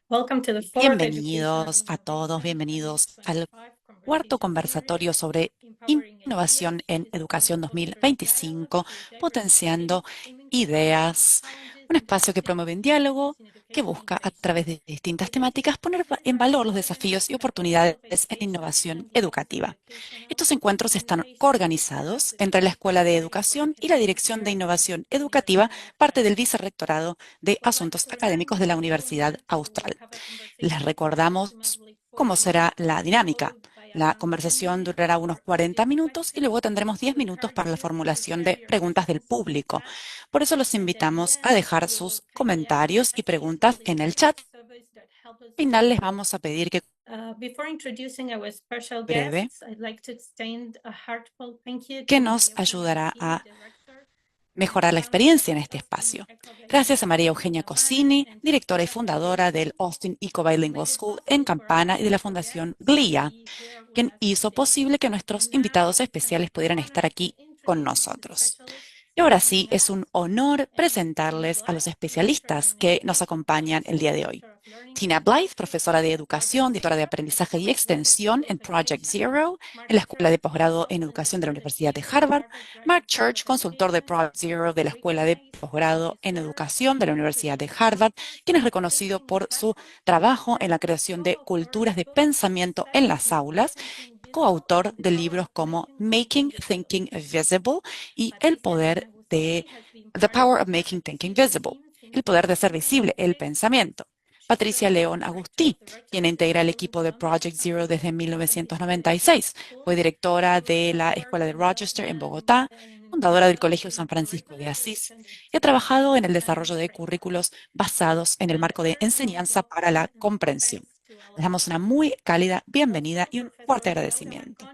Bienvenidos a todos, bienvenidos al cuarto conversatorio sobre innovación en educación 2025, potenciando ideas, un espacio que promueve un diálogo, que busca a través de distintas temáticas poner en valor los desafíos y oportunidades en innovación educativa. Estos encuentros están coorganizados entre la Escuela de Educación y la Dirección de Innovación Educativa, parte del Vicerrectorado de Asuntos Académicos de la Universidad Austral. Les recordamos cómo será la dinámica. La conversación durará unos 40 minutos y luego tendremos 10 minutos para la formulación de preguntas del público. Por eso los invitamos a dejar sus comentarios y preguntas en el chat. Al final les vamos a pedir que breve, que nos ayudará a mejorar la experiencia en este espacio. Gracias a María Eugenia Cosini, directora y fundadora del Austin Eco-Bilingual School en Campana y de la Fundación GLIA, quien hizo posible que nuestros invitados especiales pudieran estar aquí con nosotros. Y ahora sí, es un honor presentarles a los especialistas que nos acompañan el día de hoy. Tina Blythe, profesora de educación, directora de aprendizaje y extensión en Project Zero, en la Escuela de Posgrado en Educación de la Universidad de Harvard. Mark Church, consultor de Project Zero de la Escuela de Posgrado en Educación de la Universidad de Harvard, quien es reconocido por su trabajo en la creación de culturas de pensamiento en las aulas, coautor de libros como Making Thinking Visible y El poder de The Power of Making Thinking Visible, el poder de hacer visible el pensamiento. Patricia León Agustí, quien integra el equipo de Project Zero desde 1996. Fue directora de la Escuela de Rochester en Bogotá, fundadora del Colegio San Francisco de Asís, y ha trabajado en el desarrollo de currículos basados en el marco de enseñanza para la comprensión. Les damos una muy cálida bienvenida y un fuerte agradecimiento.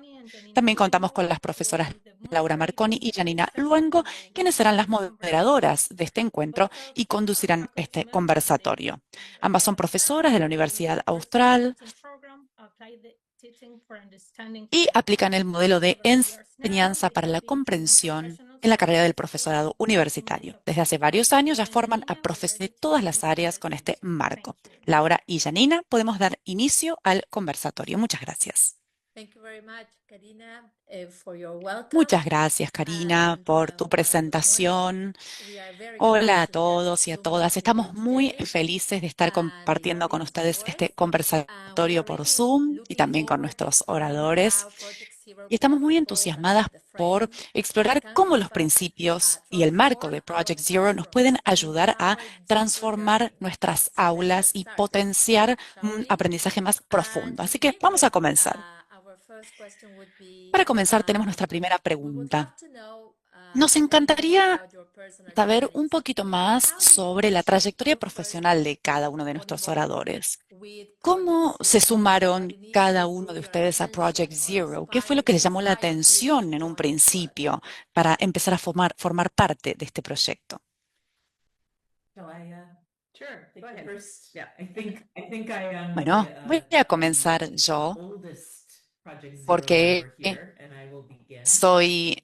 También contamos con las profesoras Laura Marconi y Janina Luengo, quienes serán las moderadoras de este encuentro y conducirán este conversatorio. Ambas son profesoras de la Universidad Austral y aplican el modelo de enseñanza para la comprensión en la carrera del profesorado universitario. Desde hace varios años ya forman a profes de todas las áreas con este marco. Laura y Janina, podemos dar inicio al conversatorio. Muchas gracias. Muchas gracias, Karina, por tu presentación. Hola a todos y a todas. Estamos muy felices de estar compartiendo con ustedes este conversatorio por Zoom y también con nuestros oradores. Y estamos muy entusiasmadas por explorar cómo los principios y el marco de Project Zero nos pueden ayudar a transformar nuestras aulas y potenciar un aprendizaje más profundo. Así que vamos a comenzar. Para comenzar, tenemos nuestra primera pregunta. Nos encantaría saber un poquito más sobre la trayectoria profesional de cada uno de nuestros oradores. ¿Cómo se sumaron cada uno de ustedes a Project Zero? ¿Qué fue lo que les llamó la atención en un principio para empezar a formar parte de este proyecto? Bueno, voy a comenzar yo porque soy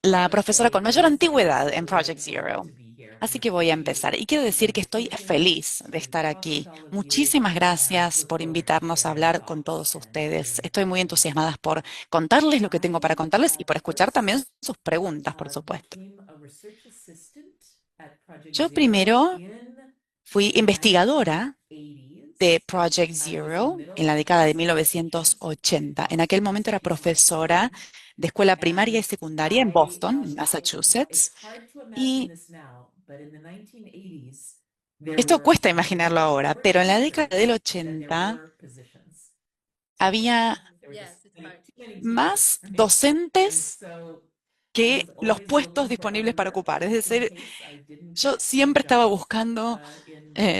la profesora con mayor antigüedad en Project Zero. Así que voy a empezar. Y quiero decir que estoy feliz de estar aquí. Muchísimas gracias por invitarnos a hablar con todos ustedes. Estoy muy entusiasmada por contarles lo que tengo para contarles y por escuchar también sus preguntas, por supuesto. Yo primero fui investigadora de Project Zero en la década de 1980. En aquel momento era profesora de escuela primaria y secundaria en Boston, en Massachusetts. Y esto cuesta imaginarlo ahora, pero en la década del 80 había más docentes que los puestos disponibles para ocupar. Es decir, yo siempre estaba buscando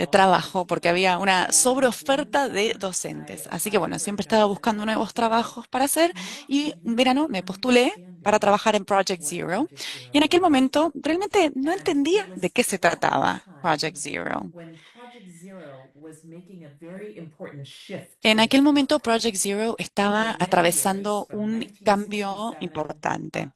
trabajo porque había una sobreoferta de docentes. Así que bueno, siempre estaba buscando nuevos trabajos para hacer y un verano me postulé para trabajar en Project Zero. Y en aquel momento realmente no entendía de qué se trataba Project Zero. En aquel momento Project Zero estaba atravesando un cambio importante.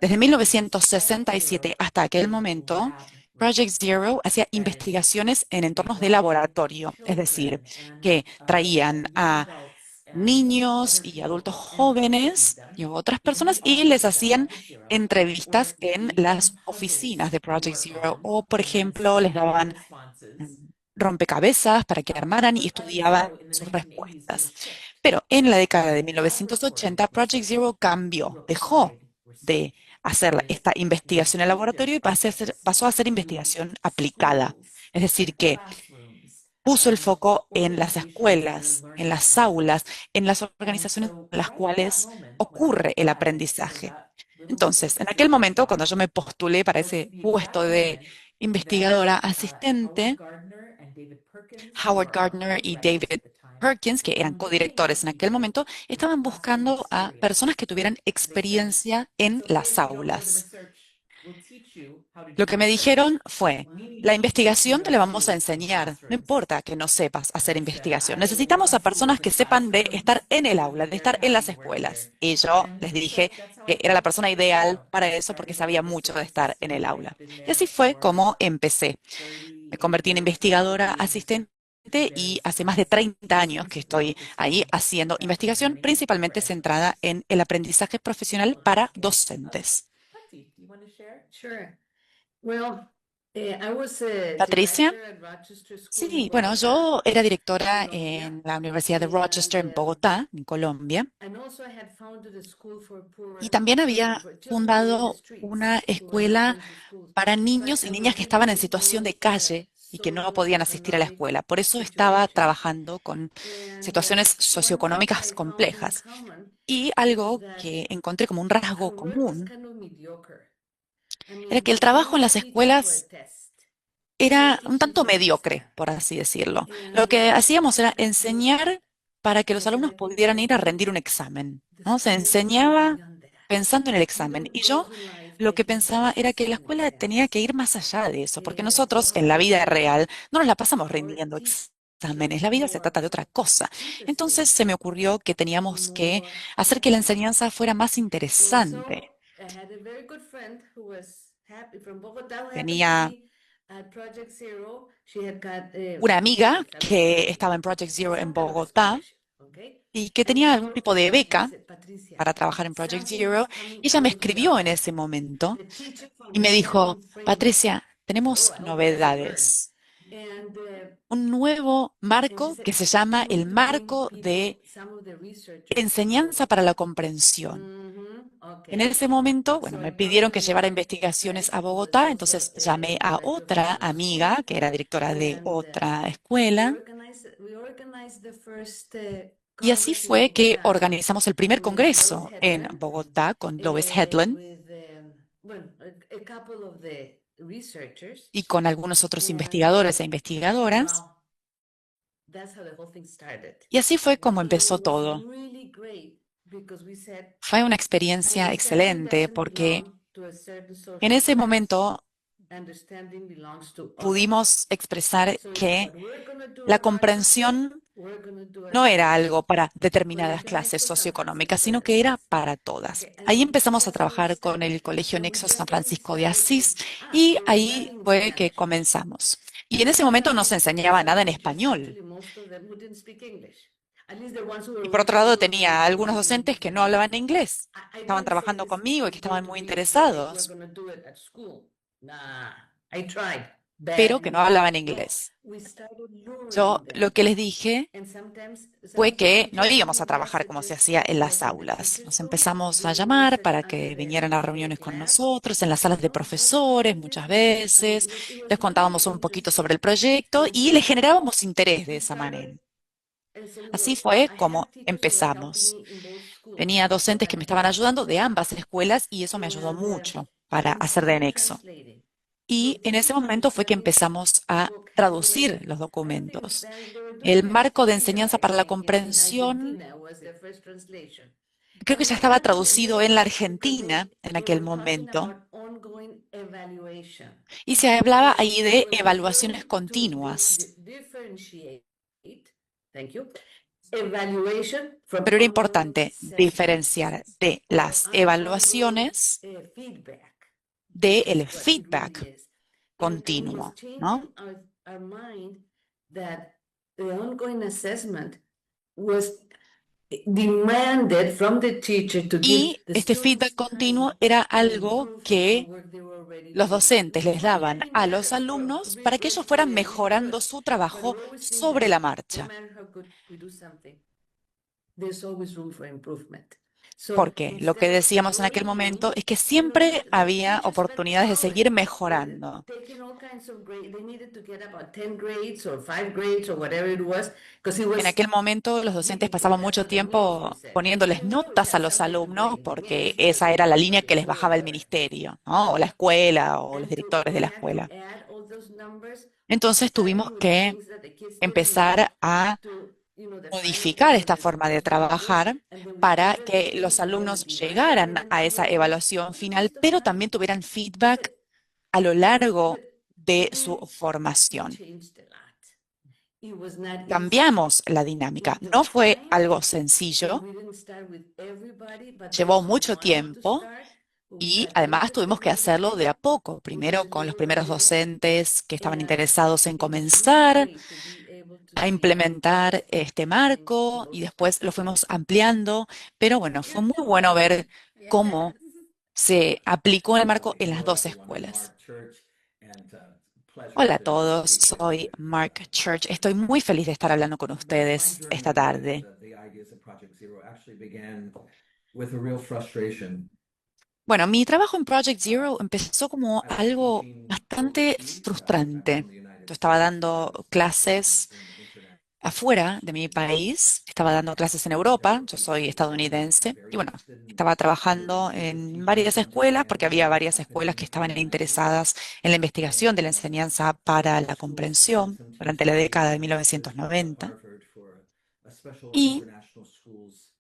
Desde 1967 hasta aquel momento, Project Zero hacía investigaciones en entornos de laboratorio, es decir, que traían a niños y adultos jóvenes y otras personas y les hacían entrevistas en las oficinas de Project Zero o, por ejemplo, les daban mm, rompecabezas para que armaran y estudiaban sus respuestas. Pero en la década de 1980, Project Zero cambió, dejó de hacer esta investigación en laboratorio y pasó a hacer investigación aplicada. Es decir, que puso el foco en las escuelas, en las aulas, en las organizaciones en las cuales ocurre el aprendizaje. Entonces, en aquel momento, cuando yo me postulé para ese puesto de investigadora asistente, Howard Gardner y David Perkins, que eran codirectores en aquel momento, estaban buscando a personas que tuvieran experiencia en las aulas. Lo que me dijeron fue, la investigación te la vamos a enseñar, no importa que no sepas hacer investigación. Necesitamos a personas que sepan de estar en el aula, de estar en las escuelas. Y yo les dije que era la persona ideal para eso porque sabía mucho de estar en el aula. Y así fue como empecé. Me convertí en investigadora asistente y hace más de 30 años que estoy ahí haciendo investigación, principalmente centrada en el aprendizaje profesional para docentes. Sure. Well, I was a Patricia. director at Rochester School in Sí, bueno, Bogota, yo era directora Colombia, en la Universidad de and Rochester en Bogotá, en Colombia, and also I had founded a school for y poor también children, había for children who were in the fundado una streets, who were not escuela going to schools. para But niños y I niñas was que estaban leaving en the situación de school calle y que no podían asistir a la socioeconomic escuela. Por eso estaba situation, trabajando con and situaciones one thing socioeconómicas I found in complejas. common Y was algo that que encontré como un rasgo our work was común kind of mediocre. I era mean, que el we trabajo en never las teach for a escuelas test. We were era un teaching tanto to mediocre, understand. por así decirlo. Lo And que hacíamos era sometimes enseñar para que los I said, alumnos I think pudieran ir a rendir un examen, the ¿no? Se school needs to go enseñaba beyond that. pensando en el You examen. don't Y go yo through life lo que taking pensaba era tests que la in escuela tenía que exams. ir más allá de eso, porque nosotros en la vida real no nos la pasamos Or rindiendo teach exámenes, la vida se more trata de otra cosa. Entonces interesting, se me ocurrió que teníamos que more hacer que la challenging. enseñanza fuera más And so interesante. I had a very good friend who was happy from Bogota, who happened to Tenía be at Project Zero. She had got a una amiga scholarship, que fellowship, estaba en Project Zero en some kind of a Bogotá scholarship, okay? y que And tenía she algún wrote tipo to de me and beca said, Patricia, para trabajar en Project something Zero is coming y ella me out of the escribió en office. ese momento The Teacher y me dijo, Understanding Framework. Patricia, I said, tenemos oh, I hope it doesn't burn. novedades. And Un nuevo she marco said, que se we llama want el to bring marco de people, some of the researchers to enseñanza para Bogota. la comprensión. En Okay. ese momento, bueno, So me I got pidieron with que llevara my investigaciones friend a who was Bogotá, also entonces llamé a a director of otra another amiga school, que era directora de and otra escuela. we organized the first Y así Congress in fue que Bogota organizamos el primer with Lois congreso en Hetland, Bogotá con Lois Hedlund with well, a couple of the researchers, y con algunos otros and investigadores e investigadoras. well, that's how the whole thing started. Y así fue como And empezó it was todo. really great because we said, Fue una experiencia understanding excelente doesn't porque belong to a certain en social ese class. momento Understanding belongs to all. pudimos expresar So if que what we're going to do la at Rochester, comprensión we're going to do at no era schools. algo para determinadas clases Colegio Nexo San socioeconómicas, Francisco de sino que era Asís. para todas. Okay, and Ahí so empezamos a that's how it trabajar con started. el Colegio So we Nexo San just getting Francisco de started with, Asís y we're ahí starting in fue que Spanish. comenzamos. Y en And ese these momento are no my se students enseñaba and nada en teachers. español. Actually, most of them who didn't speak English. At least the ones who were Y por otro working lado with us tenía algunos docentes que no in hablaban inglés. I Estaban didn't say trabajando this conmigo y que is going estaban to muy be easy. We're interesados, going to do it at school. Nah, I tried pero que no badly. hablaban Well, inglés. we started Yo luring lo them. que les dije And sometimes some fue of the que no teachers íbamos send a trabajar como se messages hacía en las in the aulas. teachers' Nos room, empezamos a doing llamar research para que vinieran a under the reuniones con class. nosotros en las salas de But it profesores was muchas interesting. I mean, veces, it was les really contábamos un poquito sobre interesting. el proyecto And y les so generábamos interés de we esa manera. started, and so we Así were, fue I como had teachers who were helping empezamos. me in both schools, Tenía docentes que me estaban Bogotá ayudando and de ambas Cali. escuelas y eso me ayudó And mucho para hacer de we were nexo. translating. Y So en ese Teachers momento fue que Understanding empezamos a book had traducir los I don't think documentos. they were doing El it marco de here, enseñanza I para la think, in comprensión Argentina was the first translation. creo que And ya what estaba happened, traducido this en la was because Argentina en we aquel were talking momento about ongoing evaluation. y se hablaba ahí And de when we evaluaciones learned to continuas. differentiate, thank you, evaluation from Pero era ongoing importante diferenciar assessments de or las ongoing evaluaciones feedback. This del is what it really feedback. is. And it was continuo, ¿no? changing our mind that the ongoing assessment was demanded from the teacher to give Y the este feedback students continuo time era to algo improve from the que work they were already los doing. docentes les Before daban getting a los better, alumnos para que ellos fueran really good. mejorando su But we trabajo always think sobre that la no marcha. matter how good we do something, there's always room for improvement. So Porque lo que instead of decíamos en aquel evaluating, momento es que the, siempre the había teachers spent oportunidades de hours seguir mejorando. taking all kinds of grades. They needed to get about 10 grades or 5 grades or whatever it was, because it En was, aquel momento los docentes pasaban that's mucho what the ministry tiempo said. Next poniéndoles thing you know, you notas a have los something to alumnos grade. The porque ministry esa or era la línea somebody que or les bajaba el whoever. ministerio, ¿no? O la escuela o los directores de We la had to escuela. add all those numbers, Entonces tuvimos starting with the que things that the kids couldn't improve empezar a to, the final modificar things that esta they're forma de supposed to improve. trabajar And then we para added que those los things and then we alumnos divided. And llegaran then a esa afterwards, evaluación what final, must have pero también happened tuvieran is that feedback a lo but largo de it su really formación. changed a lot. It was not easy. Cambiamos la dinámica. It took No fue time algo because sencillo, we didn't start with everybody, but llevó those who mucho wanted to tiempo. start, who Y got además tuvimos interested que in hacerlo learning, de a poco, who primero just con los little by primeros little. docentes que estaban And interesados en it was really comenzar great to be able to a see how implementar kids este and marco y después lo fuimos ampliando, pero bueno, fue muy beautiful. bueno ver Yes. cómo se aplicó el marco en las Hello, dos everyone. I'm escuelas. Mark Church, and pleasure Hola a to todos, speak with soy with Mark Church. everyone. Estoy muy feliz de estar hablando con My ustedes esta journey with tarde. the ideas of Project Zero actually began with a real frustration. Bueno, mi trabajo en Project Zero empezó como I was algo teaching bastante overseas. I'm frustrante. from the United Yo estaba States, dando studying clases in international afuera de mi relations. país, estaba dando clases en There Europa, were yo people soy who were estadounidense, y very bueno, interested in estaba the trabajando research of en teaching varias to escuelas porque understand había what varias escuelas que happened in estaban the 90s. interesadas en la investigación And de la enseñanza para several la schools sent comprensión some durante la teachers década de overseas to 1990. Harvard for a special Y international schools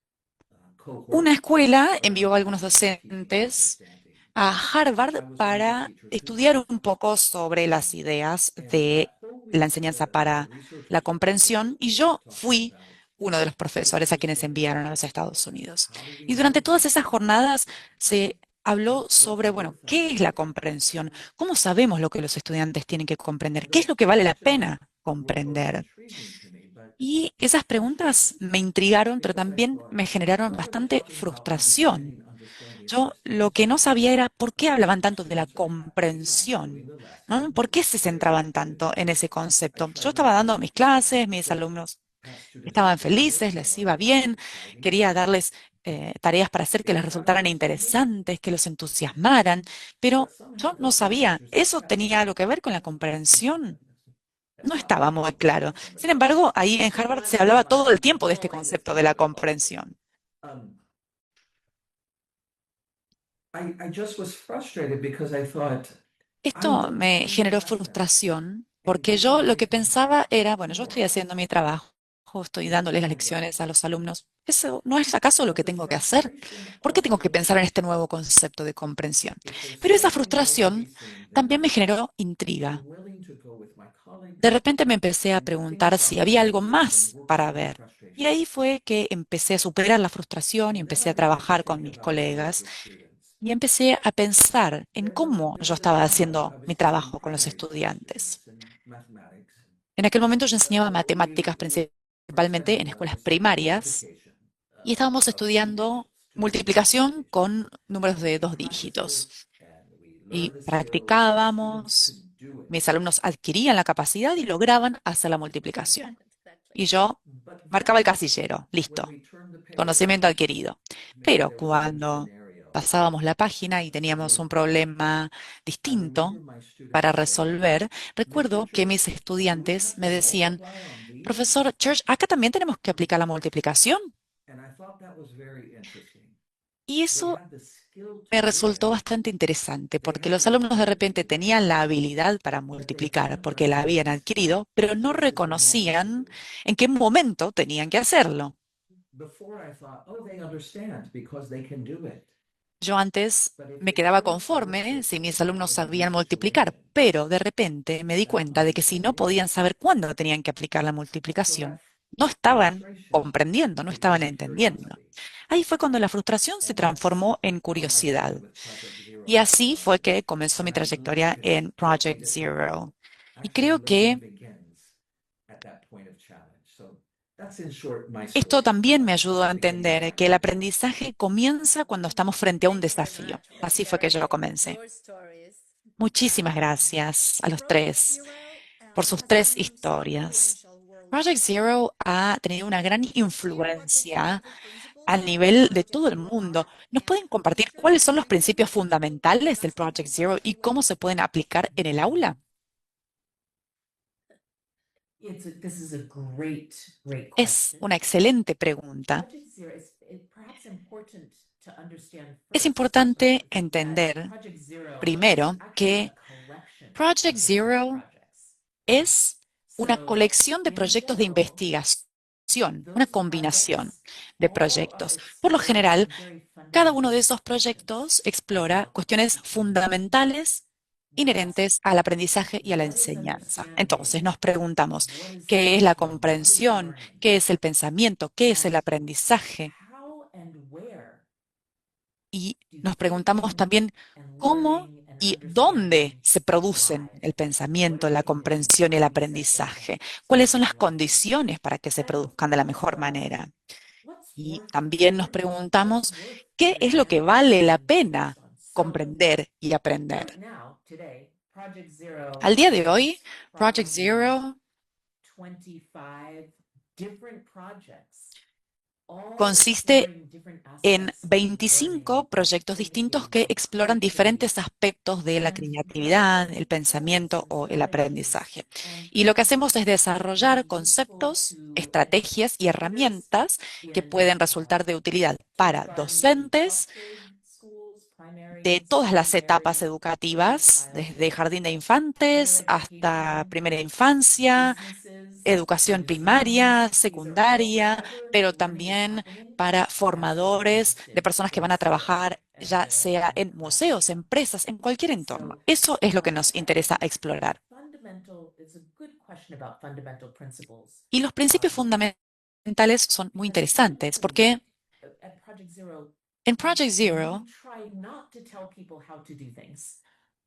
cohort una escuela around envió a algunos teaching and teaching and docentes understanding. a I Harvard was one of the para teachers who estudiar went. un poco sobre las ideas And de that whole la week, enseñanza the para research la was focused comprensión y yo talking fui about uno de los what profesores a quienes understand enviaron a los teaching Estados and Unidos. how do we Y durante know todas esas teaching is jornadas effective. se habló What's sobre, bueno, worth ¿qué es la understanding? comprensión? ¿Cómo sabemos lo que los estudiantes tienen que comprender? And ¿Qué es those lo que vale la questions pena were both comprender? intriguing to me, but Y esas preguntas frustrating me intrigaron, pero because I también thought, me generaron why are they bastante talking about frustración. understanding Yo lo first? que no sabía era por qué hablaban My tanto de la students are happy, I'm doing comprensión, the ¿no? lesson, ¿Por qué se they're centraban interested. tanto en ese I concepto? Yo tried my estaba dando mis best clases, mis to alumnos have students estaban interested felices, in les what iba I was bien, describing. quería darles tareas para hacer que It les was rather resultaran frustrating, interesantes, que los entusiasmaran, pero but somehow yo no the sabía, teachers ¿eso had tenía no algo que ver con la idea. comprensión? It's No not estaba like muy teaching claro. to Sin somebody else. embargo, ahí en So Harvard why se was hablaba it todo el so tiempo de este appalling? concepto de la comprensión. Um, I just was frustrated because I thought, I'm Esto me doing the generó lesson frustración and porque giving yo lo my que feedback. pensaba era, bueno, yo More estoy or haciendo mi less. trabajo, estoy What's dándoles las my job? lecciones a los alumnos. ¿Eso no es acaso lo But que the tengo que hacer? frustration ¿Por qué tengo que also pensar en este nuevo concepto de comprensión? if there's Pero esa something more to be frustración seen también me there, generó I'm intriga. willing to go with my De colleagues repente me empecé a and think preguntar si about había the algo ideas and más work para through the ver. Y frustration. ahí fue que empecé a superar la frustración y And then empecé I a began to trabajar con think mis about my work colegas with students. y empecé a pensar en cómo There yo was a estaba time I haciendo was mi teaching trabajo con los primary school estudiantes. students in mathematics. En aquel momento yo enseñaba We matemáticas were principalmente en studying escuelas reciprocal primarias multiplication y estábamos of two estudiando digits, two-dimensional multiplicación multiplication. con números And de we 2 dígitos. practiced and we Y learned the skills and students could practicábamos, do it. mis alumnos adquirían la capacidad y lograban hacer la multiplicación. Y yo But marcaba el then casillero, when listo, we turned the page, conocimiento adquirido. maybe Pero there was a new cuando scenario, pasábamos la página y a teníamos simpler un problem. problema I remember distinto my students para saying, resolver, Mr. recuerdo que Church, mis do we estudiantes have me to decían, multiply on these? profesor Church, acá también tenemos que aplicar la multiplicación. And I thought that was very interesting. Y They eso had the skill to me do resultó it. bastante interesante They porque had los the alumnos de ability repente to do it, tenían la habilidad para but they multiplicar hadn't porque la habían recognized adquirido, pero the no places they needed to reconocían do it. en qué momento tenían que hacerlo. Before I thought, oh, they understand because they can do it. Yo antes But if me they quedaba couldn't work conforme with si mis that alumnos particular sabían multiplicar, situation, pero de repente me di that's cuenta not de que si no understanding. podían saber cuándo tenían que aplicar la So multiplicación, that no estaban frustration comprendiendo, no estaban became entendiendo. curiosity. Ahí fue cuando la frustración se And that's transformó en how I began curiosidad. with Project Zero. Y así fue que comenzó mi trayectoria en Project Zero. Y creo que esto también me ayudó a entender que el aprendizaje comienza cuando estamos frente a un desafío. Así fue que yo comencé. Muchísimas gracias a los tres por sus tres historias. Project Zero ha tenido una gran influencia a nivel de todo el mundo. ¿Nos pueden compartir cuáles son los principios fundamentales del Project Zero y cómo se pueden aplicar en el aula? This is a great Es question. una excelente pregunta. Project Zero is perhaps important to understand Es first importante that entender Project Zero primero is actually que a collection Project of different Zero projects. es una So, colección de in proyectos de general, investigación, una those combinación projects de all proyectos. Por lo explore general, some very cada uno de fundamental esos questions proyectos explora about cuestiones fundamentales what's inherentes al aprendizaje y a la what is enseñanza. understanding, Entonces nos preguntamos, what is ¿qué es la thinking, what is comprensión? learning, ¿Qué es el pensamiento? ¿Qué es el and aprendizaje? how and where Y do nos preguntamos thinking también and cómo learning and y dónde understanding se producen thrive? el What pensamiento, are la the comprensión y el prerequisites and aprendizaje. to ¿Cuáles son las develop? condiciones para que se And produzcan de la mejor also, manera? what's Y worth también nos learning? What's preguntamos worth qué es lo que vale understanding la and focused pena on? So comprender y aprender. right now, today, Project Zero Al día de hoy, has Project probably Zero 25 different projects, all consiste exploring different en aspects of learning 25 and proyectos distintos thinking que and exploran creativity. diferentes aspectos de la And developing creatividad, el concepts pensamiento and o el strategies aprendizaje. and Y lo que hacemos es practices that will desarrollar be useful conceptos, to estrategias y educators herramientas que in pueden resultar de utilidad para kindergarten through docentes 12th grade schools, de primary, todas las etapas secondary, early educativas, desde childhood, jardín de higher infantes hasta education, primera infancia, businesses, educación primaria, museums. These are all secundaria, wherever pero learning is también happening. para That's where we're formadores de interested personas que van in a Zero trabajar and ya sea en the museos, empresas, en cualquier entorno. so Eso es lo que nos interesa explorar. it's a good question about fundamental principles. Y los principios fundamentales son muy Because I think interesantes porque at Project Zero, en Project we Zero try not to tell people how to do things.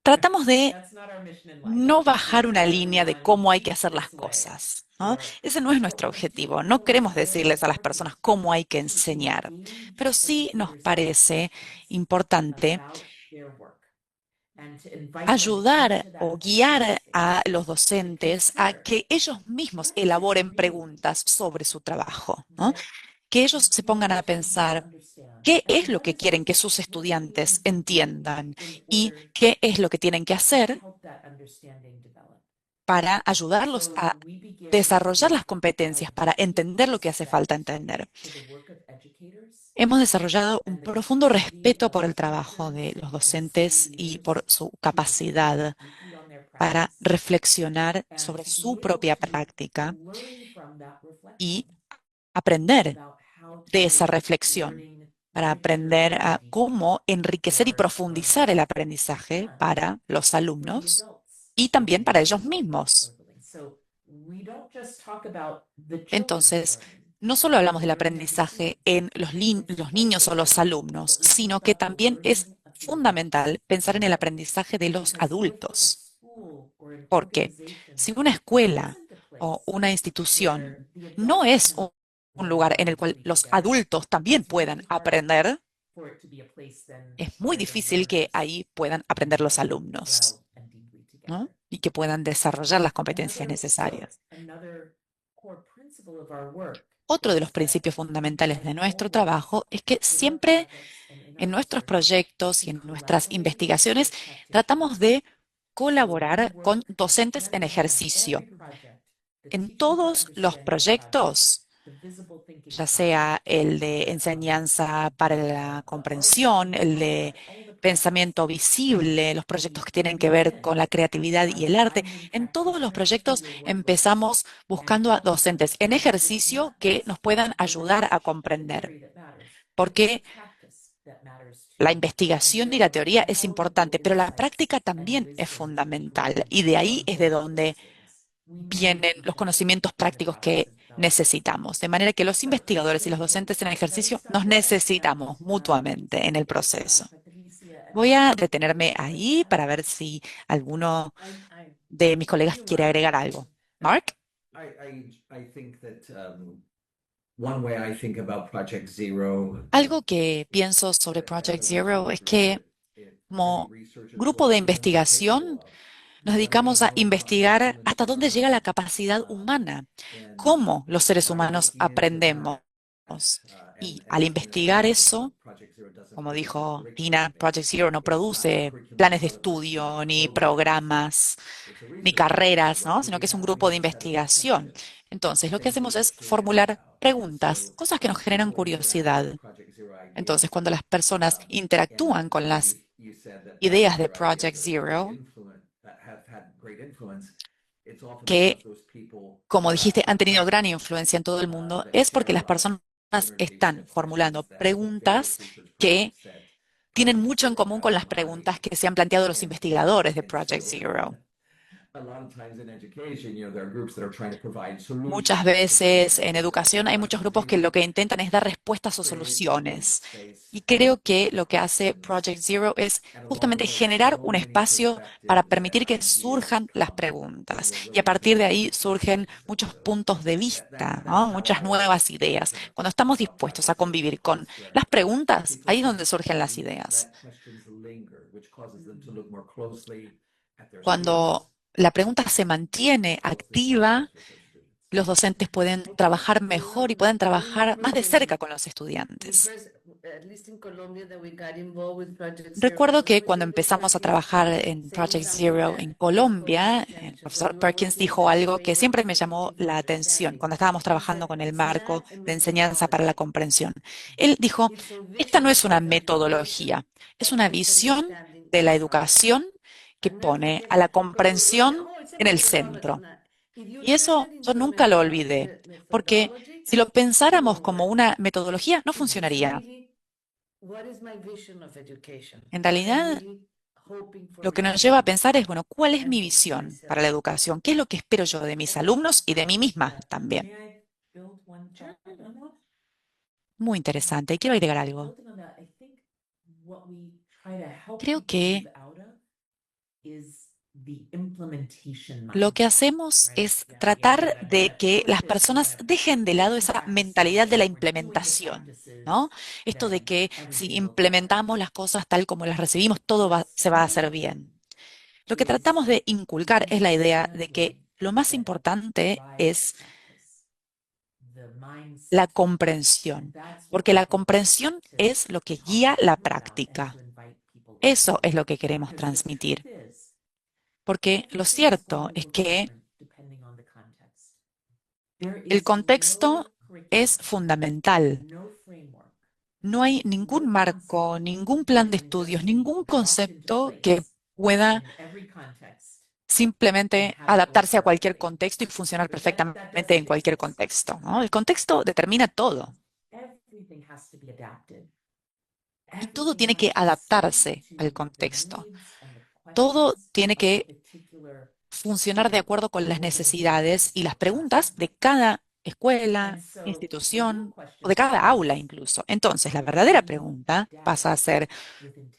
tratamos de That's not our mission in life. no We bajar una tell línea de everyone, cómo hay que teach hacer las this way. cosas, ¿no? Or Ese no es what nuestro we do objetivo. No feel is queremos very decirles a las personas important cómo hay que to enseñar, engage pero sí nos educators in parece questions importante about their work and to invite them ayudar into o that thinking guiar a stage los to docentes a consider que ellos mismos what does it elaboren mean preguntas sobre su trabajo, ¿no? that Que ellos se we pongan want a to help pensar understand qué es and lo que quieren que sus what do we estudiantes need to do entiendan in y order qué es lo que tienen que to hacer help that understanding develop. para ayudarlos So a we begin desarrollar with las competencias para entender lo que hace falta respect entender. for the work of educators Hemos desarrollado un and the profundo capacity respeto of por el trabajo teachers de los and school docentes y leaders por su to reflect capacidad deeply on their para practice reflexionar and sobre to su be able propia to práctica learn from that y reflection aprender about how to de esa make reflexión, learning para richer, aprender more a deep cómo enriquecer y for profundizar el them aprendizaje and para los for the alumnos adults y with también para whom we ellos help mismos. building. So we don't just talk about the children's Entonces, learning no solo or hablamos the del learning of the aprendizaje students. en It's los niños also o los critical alumnos, that we think sino que about the también es learning of the adults fundamental pensar as en el well. aprendizaje de los Because if a adultos. school or an Porque organization si una escuela isn't a o place una institución where the no adults es can un learn lugar en el cual mindfully los together, adultos también it's puedan really hard aprender, for it to be a place then es muy where the difícil que learners ahí puedan can aprender los learn alumnos, well and deeply ¿no? together. Y que puedan desarrollar las competencias necesarias. Another core principle of our work Otro de los is that principios fundamentales de as nuestro always trabajo es que in our siempre projects and in en our nuestros research, proyectos y we en nuestras collaborate investigaciones with practitioners. tratamos de So we colaborar con work docentes hand en in hand, ejercicio. every project, the En teaching for todos los understanding project, proyectos, the visible thinking ya sea project, el de the enseñanza para la comprensión, el de all the projects. pensamiento visible, los proyectos que tienen que ver con la creatividad y el arte. En todos los proyectos empezamos buscando a docentes en ejercicio que nos puedan ayudar a comprender, porque la investigación y la teoría es importante, pero la práctica también es fundamental y de ahí es de donde vienen los conocimientos prácticos que necesitamos. De manera que los investigadores y los docentes en ejercicio nos necesitamos mutuamente en el proceso. Voy a detenerme ahí para ver si alguno de mis colegas quiere agregar algo. Mark, I think that one way I think about Project Zero. algo que pienso sobre Project Zero es que como grupo de investigación nos dedicamos a investigar hasta dónde llega la capacidad humana, cómo los seres humanos aprendemos. Y al investigar eso, como dijo Tina, Project Zero no produce planes de estudio, ni programas, ni carreras, ¿no? Sino que es un grupo de investigación. Entonces, lo que hacemos es formular preguntas, cosas que nos generan curiosidad. Entonces, cuando las personas interactúan con las ideas de Project Zero, que, como dijiste, han tenido gran influencia en todo el mundo, es porque las personas están formulando preguntas que tienen mucho en común con las preguntas que se han planteado los investigadores de Project Zero. Muchas veces en educación hay muchos grupos que lo que intentan es dar respuestas o soluciones. Y creo que lo que hace Project Zero es justamente generar un espacio para permitir que surjan las preguntas. Y a partir de ahí surgen muchos puntos de vista, ¿no? Muchas nuevas ideas. Cuando estamos dispuestos a convivir con las preguntas, ahí es donde surgen las ideas. Cuando la pregunta se mantiene activa, los docentes pueden trabajar mejor y pueden trabajar más de cerca con los estudiantes. Recuerdo que cuando empezamos a trabajar en Project Zero en Colombia, el profesor Perkins dijo algo que siempre me llamó la atención cuando estábamos trabajando con el marco de enseñanza para la comprensión. Él dijo, esta no es una metodología, es una visión de la educación que pone a la comprensión en el centro. Y eso yo nunca lo olvidé, porque si lo pensáramos como una metodología, no funcionaría. En realidad, lo que nos lleva a pensar es, bueno, ¿cuál es mi visión para la educación? ¿Qué es lo que espero yo de mis alumnos y de mí misma también? Muy interesante. Y quiero agregar algo. Creo que lo que hacemos es tratar de que las personas dejen de lado esa mentalidad de la implementación, ¿no? Esto de que si implementamos las cosas tal como las recibimos, se va a hacer bien. Lo que tratamos de inculcar es la idea de que lo más importante es la comprensión, porque la comprensión es lo que guía la práctica. Eso es lo que queremos transmitir. Porque lo cierto es que el contexto es fundamental. No hay ningún marco, ningún plan de estudios, ningún concepto que pueda simplemente adaptarse a cualquier contexto y funcionar perfectamente en cualquier contexto, ¿no? El contexto determina todo y todo tiene que adaptarse al contexto. Todo tiene que funcionar de acuerdo con las necesidades y las preguntas de cada escuela, institución o de cada aula incluso. Entonces, la verdadera pregunta pasa a ser,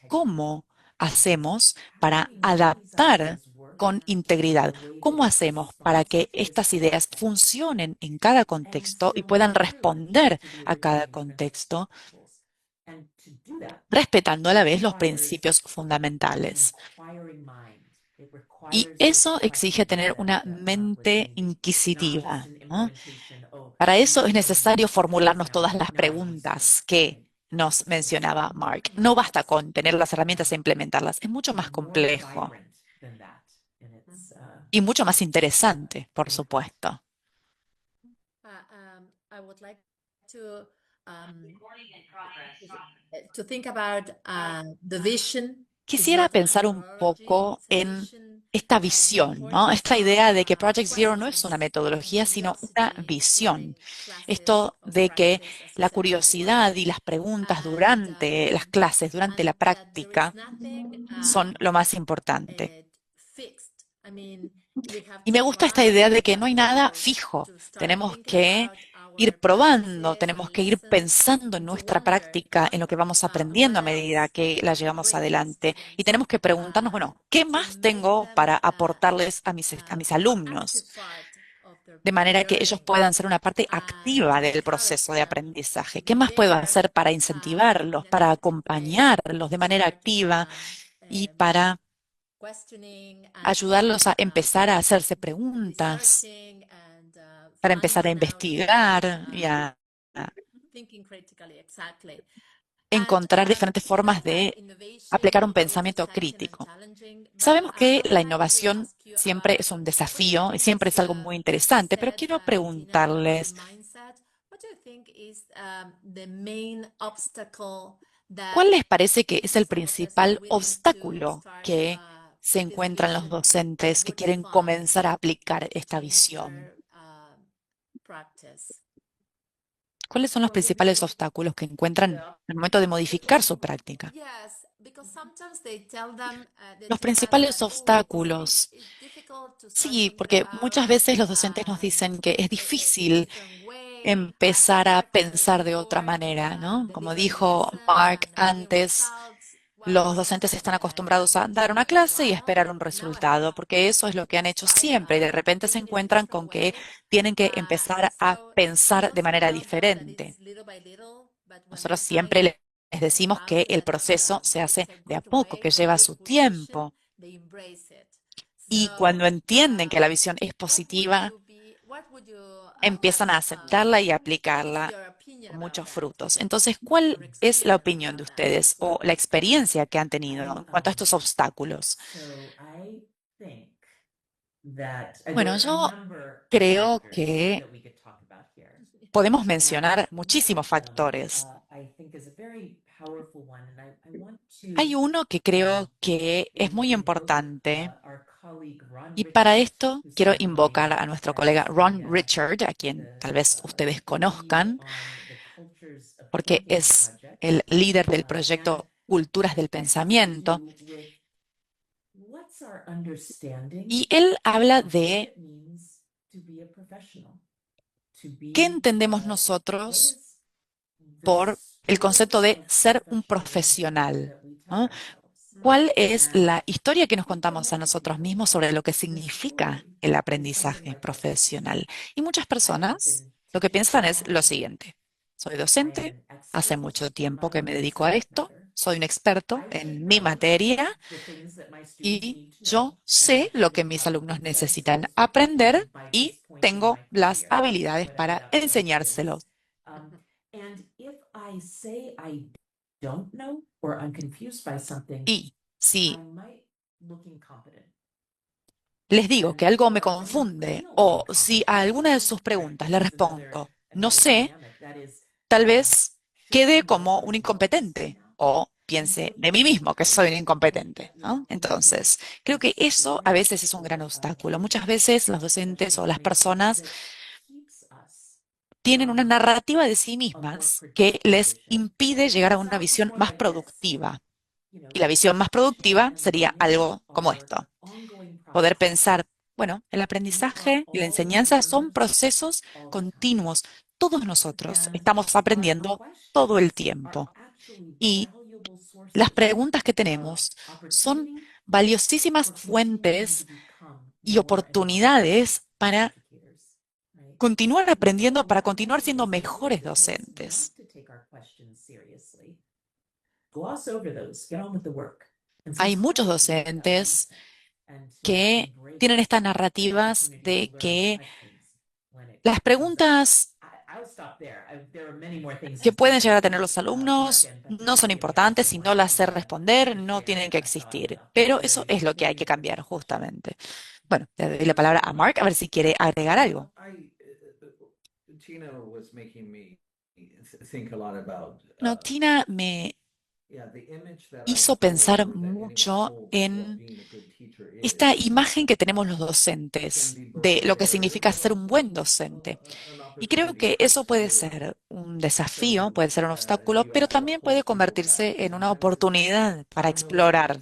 ¿cómo hacemos para adaptar con integridad? ¿Cómo hacemos para que estas ideas funcionen en cada contexto y puedan responder a cada contexto, respetando a la vez los principios fundamentales? Y eso exige tener una mente inquisitiva, ¿no? Para eso es necesario formularnos todas las preguntas que nos mencionaba Mark. No basta con tener las herramientas e implementarlas, es mucho más complejo y mucho más interesante, por supuesto. I would like to think about the vision. Quisiera pensar un poco en esta visión, ¿no? Esta idea de que Project Zero no es una metodología, sino una visión. Esto de que la curiosidad y las preguntas durante las clases, durante la práctica, son lo más importante. Y me gusta esta idea de que no hay nada fijo. Tenemos que ir probando, tenemos que ir pensando en nuestra práctica, en lo que vamos aprendiendo a medida que la llevamos adelante. Y tenemos que preguntarnos, bueno, ¿qué más tengo para aportarles a mis alumnos? De manera que ellos puedan ser una parte activa del proceso de aprendizaje. ¿Qué más puedo hacer para incentivarlos, para acompañarlos de manera activa y para ayudarlos a empezar a hacerse preguntas, para empezar a investigar y a encontrar diferentes formas de aplicar un pensamiento crítico? Sabemos que la innovación siempre es un desafío y siempre es algo muy interesante, pero quiero preguntarles, ¿cuál les parece que es el principal obstáculo que se encuentran los docentes que quieren comenzar a aplicar esta visión? ¿Cuáles son los principales obstáculos que encuentran en el momento de modificar su práctica? Los principales obstáculos. Sí, porque muchas veces los docentes nos dicen que es difícil empezar a pensar de otra manera, ¿no? Como dijo Mark antes, los docentes están acostumbrados a dar una clase y esperar un resultado, porque eso es lo que han hecho siempre y de repente se encuentran con que tienen que empezar a pensar de manera diferente. Nosotros siempre les decimos que el proceso se hace de a poco, que lleva su tiempo. Y cuando entienden que la visión es positiva, empiezan a aceptarla y a aplicarla con muchos frutos. Entonces, ¿cuál es la opinión de ustedes o la experiencia que han tenido en cuanto a estos obstáculos? Bueno, yo creo que podemos mencionar muchísimos factores. Hay uno que creo que es muy importante y para esto quiero invocar a nuestro colega Ron Richard, a quien tal vez ustedes conozcan, porque es el líder del proyecto Culturas del Pensamiento. Y él habla de qué entendemos nosotros por el concepto de ser un profesional, ¿no? ¿Cuál es la historia que nos contamos a nosotros mismos sobre lo que significa el aprendizaje profesional? Y muchas personas lo que piensan es lo siguiente: soy docente, hace mucho tiempo que me dedico a esto, soy un experto en mi materia y yo sé lo que mis alumnos necesitan aprender y tengo las habilidades para enseñárselos. Y si les digo que algo me confunde o si a alguna de sus preguntas le respondo no sé, tal vez quede como un incompetente o piense de mí mismo que soy un incompetente, ¿no? Entonces, creo que eso a veces es un gran obstáculo. Muchas veces los docentes o las personas tienen una narrativa de sí mismas que les impide llegar a una visión más productiva. Y la visión más productiva sería algo como esto: poder pensar, bueno, el aprendizaje y la enseñanza son procesos continuos. Todos nosotros estamos aprendiendo todo el tiempo. Y las preguntas que tenemos son valiosísimas fuentes y oportunidades para continuar aprendiendo, para continuar siendo mejores docentes. Hay muchos docentes que tienen estas narrativas de que las preguntas que pueden llegar a tener los alumnos no son importantes, si no las sé responder, no tienen que existir. Pero eso es lo que hay que cambiar, justamente. Bueno, le doy la palabra a Mark a ver si quiere agregar algo. Tina was making me think a lot about No, Tina me hizo pensar mucho en esta imagen que tenemos los docentes de lo que significa ser un buen docente. Y creo que eso puede ser un desafío, puede ser un obstáculo, pero también puede convertirse en una oportunidad para explorar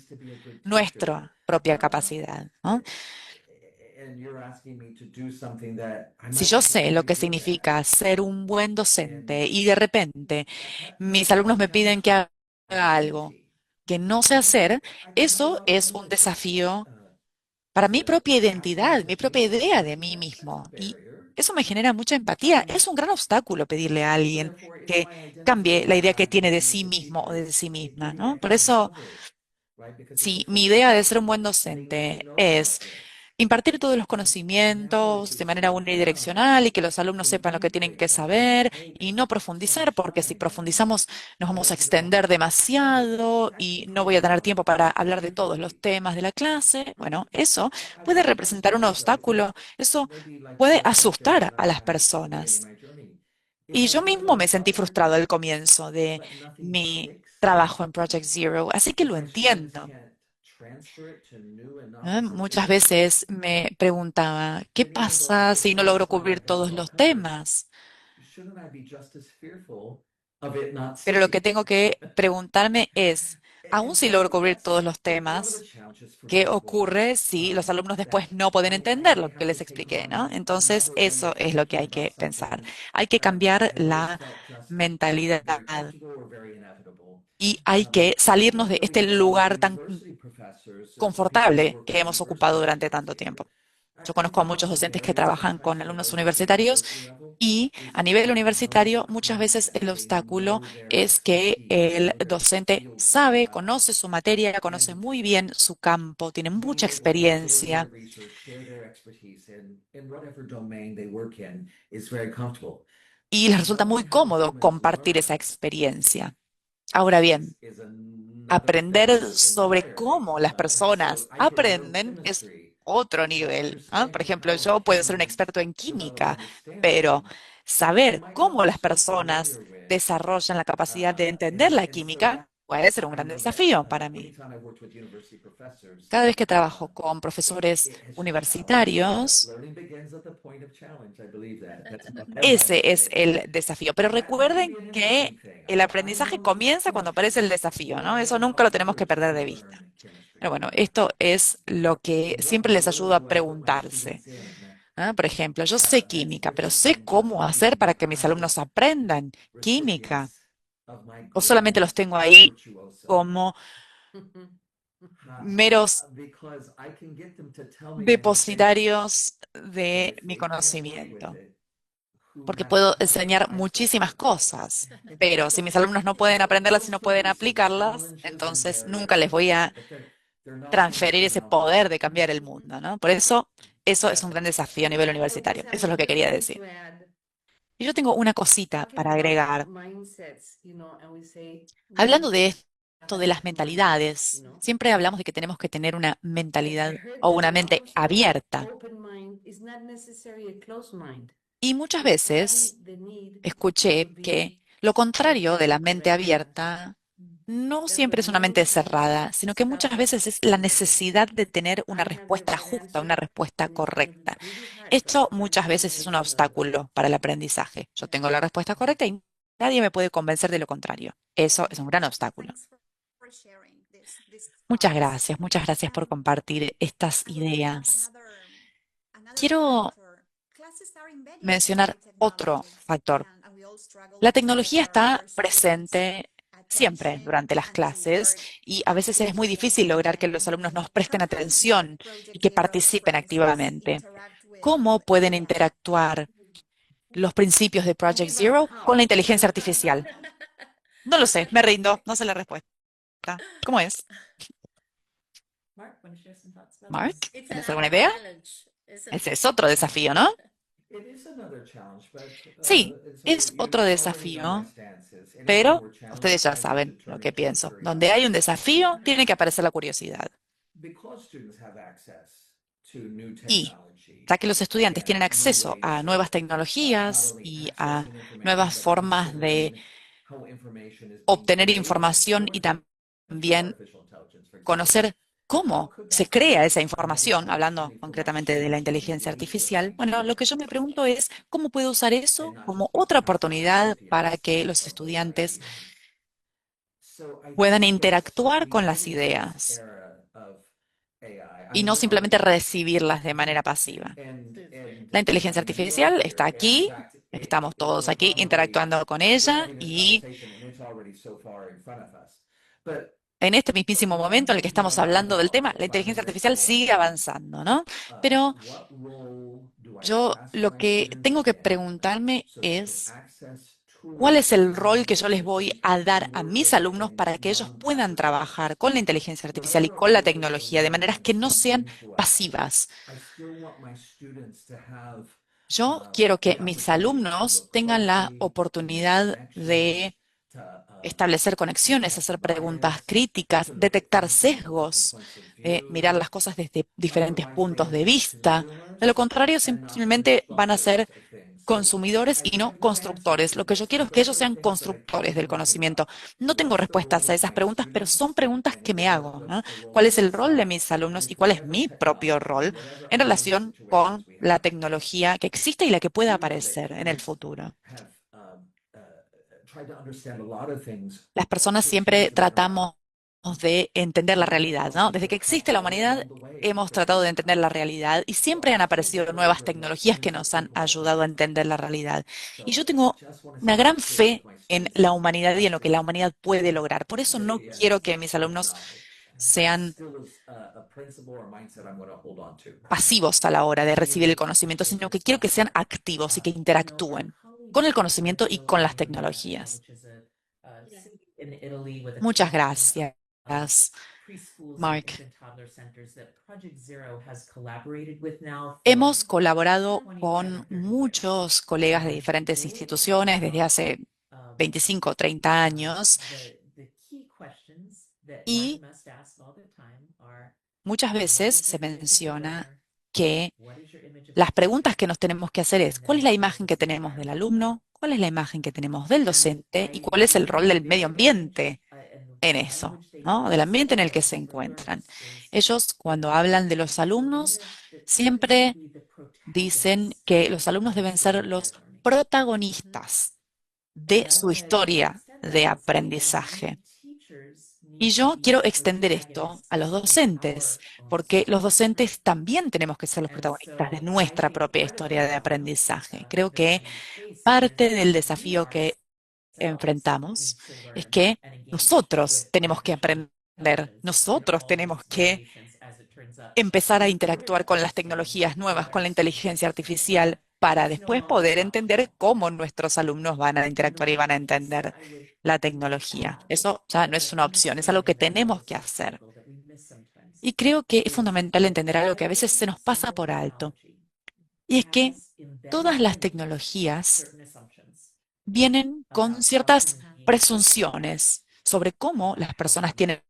nuestra propia capacidad, ¿no? Si yo sé lo que significa ser un buen docente y de repente mis alumnos me piden que haga algo que no sé hacer, eso es un desafío para mi propia identidad, mi propia idea de mí mismo. Y eso me genera mucha empatía. Es un gran obstáculo pedirle a alguien que cambie la idea que tiene de sí mismo o de sí misma, ¿no? Por eso, si mi idea de ser un buen docente es impartir todos los conocimientos de manera unidireccional y que los alumnos sepan lo que tienen que saber y no profundizar, porque si profundizamos nos vamos a extender demasiado y no voy a tener tiempo para hablar de todos los temas de la clase. Bueno, eso puede representar un obstáculo, eso puede asustar a las personas. Y yo mismo me sentí frustrado al comienzo de mi trabajo en Project Zero, así que lo entiendo. Muchas veces me preguntaba, ¿qué pasa si no logro cubrir todos los temas? Pero lo que tengo que preguntarme es, aun si logro cubrir todos los temas, ¿qué ocurre si los alumnos después no pueden entender lo que les expliqué, ¿no? Entonces, eso es lo que hay que pensar. Hay que cambiar la mentalidad y hay que salirnos de este lugar tan confortable que hemos ocupado durante tanto tiempo. Yo conozco a muchos docentes que trabajan con alumnos universitarios y a nivel universitario muchas veces el obstáculo es que el docente sabe, conoce su materia, conoce muy bien su campo, tiene mucha experiencia y les resulta muy cómodo compartir esa experiencia. Ahora bien, aprender sobre cómo las personas aprenden es otro nivel, ¿ah? Por ejemplo, yo puedo ser un experto en química, pero saber cómo las personas desarrollan la capacidad de entender la química puede ser un gran desafío para mí. Cada vez que trabajo con profesores universitarios, ese es el desafío. Pero recuerden que el aprendizaje comienza cuando aparece el desafío, ¿no? Eso nunca lo tenemos que perder de vista. Pero bueno, esto es lo que siempre les ayuda a preguntarse. ¿Ah? Por ejemplo, yo sé química, pero sé cómo hacer para que mis alumnos aprendan química. O solamente los tengo ahí como meros depositarios de mi conocimiento. Porque puedo enseñar muchísimas cosas, pero si mis alumnos no pueden aprenderlas y no pueden aplicarlas, entonces nunca les voy a transferir ese poder de cambiar el mundo, ¿no? Por eso, eso es un gran desafío a nivel universitario. Eso es lo que quería decir. Y yo tengo una cosita para agregar. Hablando de esto de las mentalidades, siempre hablamos de que tenemos que tener una mentalidad o una mente abierta. Y muchas veces escuché que lo contrario de la mente abierta no siempre es una mente cerrada, sino que muchas veces es la necesidad de tener una respuesta justa, una respuesta correcta. Esto muchas veces es un obstáculo para el aprendizaje. Yo tengo la respuesta correcta y nadie me puede convencer de lo contrario. Eso es un gran obstáculo. Muchas gracias por compartir estas ideas. Quiero mencionar otro factor. La tecnología está presente siempre durante las clases y a veces es muy difícil lograr que los alumnos nos presten atención y que participen activamente. ¿Cómo pueden interactuar los principios de Project Zero con la inteligencia artificial? No lo sé, me rindo, no sé la respuesta. ¿Cómo es? Mark, ¿tienes alguna idea? Ese es otro desafío, ¿no? Sí, es otro desafío, pero ustedes ya saben lo que pienso. Donde hay un desafío, tiene que aparecer la curiosidad. Y ya que los estudiantes tienen acceso a nuevas tecnologías y a nuevas formas de obtener información y también conocer cómo se crea esa información, hablando concretamente de la inteligencia artificial, bueno, lo que yo me pregunto es cómo puedo usar eso como otra oportunidad para que los estudiantes puedan interactuar con las ideas. y no simplemente recibirlas de manera pasiva. La inteligencia artificial está aquí, estamos todos aquí interactuando con ella y en este mismísimo momento en el que estamos hablando del tema, la inteligencia artificial sigue avanzando, ¿no? Pero yo lo que tengo que preguntarme es, ¿cuál es el rol que yo les voy a dar a mis alumnos para que ellos puedan trabajar con la inteligencia artificial y con la tecnología de maneras que no sean pasivas? Yo quiero que mis alumnos tengan la oportunidad de establecer conexiones, hacer preguntas críticas, detectar sesgos, mirar las cosas desde diferentes puntos de vista. De lo contrario, simplemente van a ser consumidores y no constructores. Lo que yo quiero es que ellos sean constructores del conocimiento. No tengo respuestas a esas preguntas, pero son preguntas que me hago, ¿no? ¿Cuál es el rol de mis alumnos y cuál es mi propio rol en relación con la tecnología que existe y la que pueda aparecer en el futuro? Las personas siempre tratamos de entender la realidad, ¿no? Desde que existe la humanidad, hemos tratado de entender la realidad y siempre han aparecido nuevas tecnologías que nos han ayudado a entender la realidad. Y yo tengo una gran fe en la humanidad y en lo que la humanidad puede lograr. Por eso no quiero que mis alumnos sean pasivos a la hora de recibir el conocimiento, sino que quiero que sean activos y que interactúen con el conocimiento y con las tecnologías. Muchas gracias, Mark. Hemos colaborado con muchos colegas de diferentes instituciones desde hace 25 o 30 años y muchas veces se menciona que las preguntas que nos tenemos que hacer es, ¿cuál es la imagen que tenemos del alumno? ¿Cuál es la imagen que tenemos del docente? ¿Y cuál es el rol del medio ambiente en eso, ¿no? Del ambiente en el que se encuentran? Ellos, cuando hablan de los alumnos, siempre dicen que los alumnos deben ser los protagonistas de su historia de aprendizaje. Y yo quiero extender esto a los docentes, porque los docentes también tenemos que ser los protagonistas de nuestra propia historia de aprendizaje. Creo que parte del desafío que enfrentamos es que nosotros tenemos que aprender, nosotros tenemos que empezar a interactuar con las tecnologías nuevas, con la inteligencia artificial, para después poder entender cómo nuestros alumnos van a interactuar y van a entender la tecnología. Eso ya no es una opción, es algo que tenemos que hacer. Y creo que es fundamental entender algo que a veces se nos pasa por alto. Y es que todas las tecnologías vienen con ciertas presunciones sobre cómo las personas tienen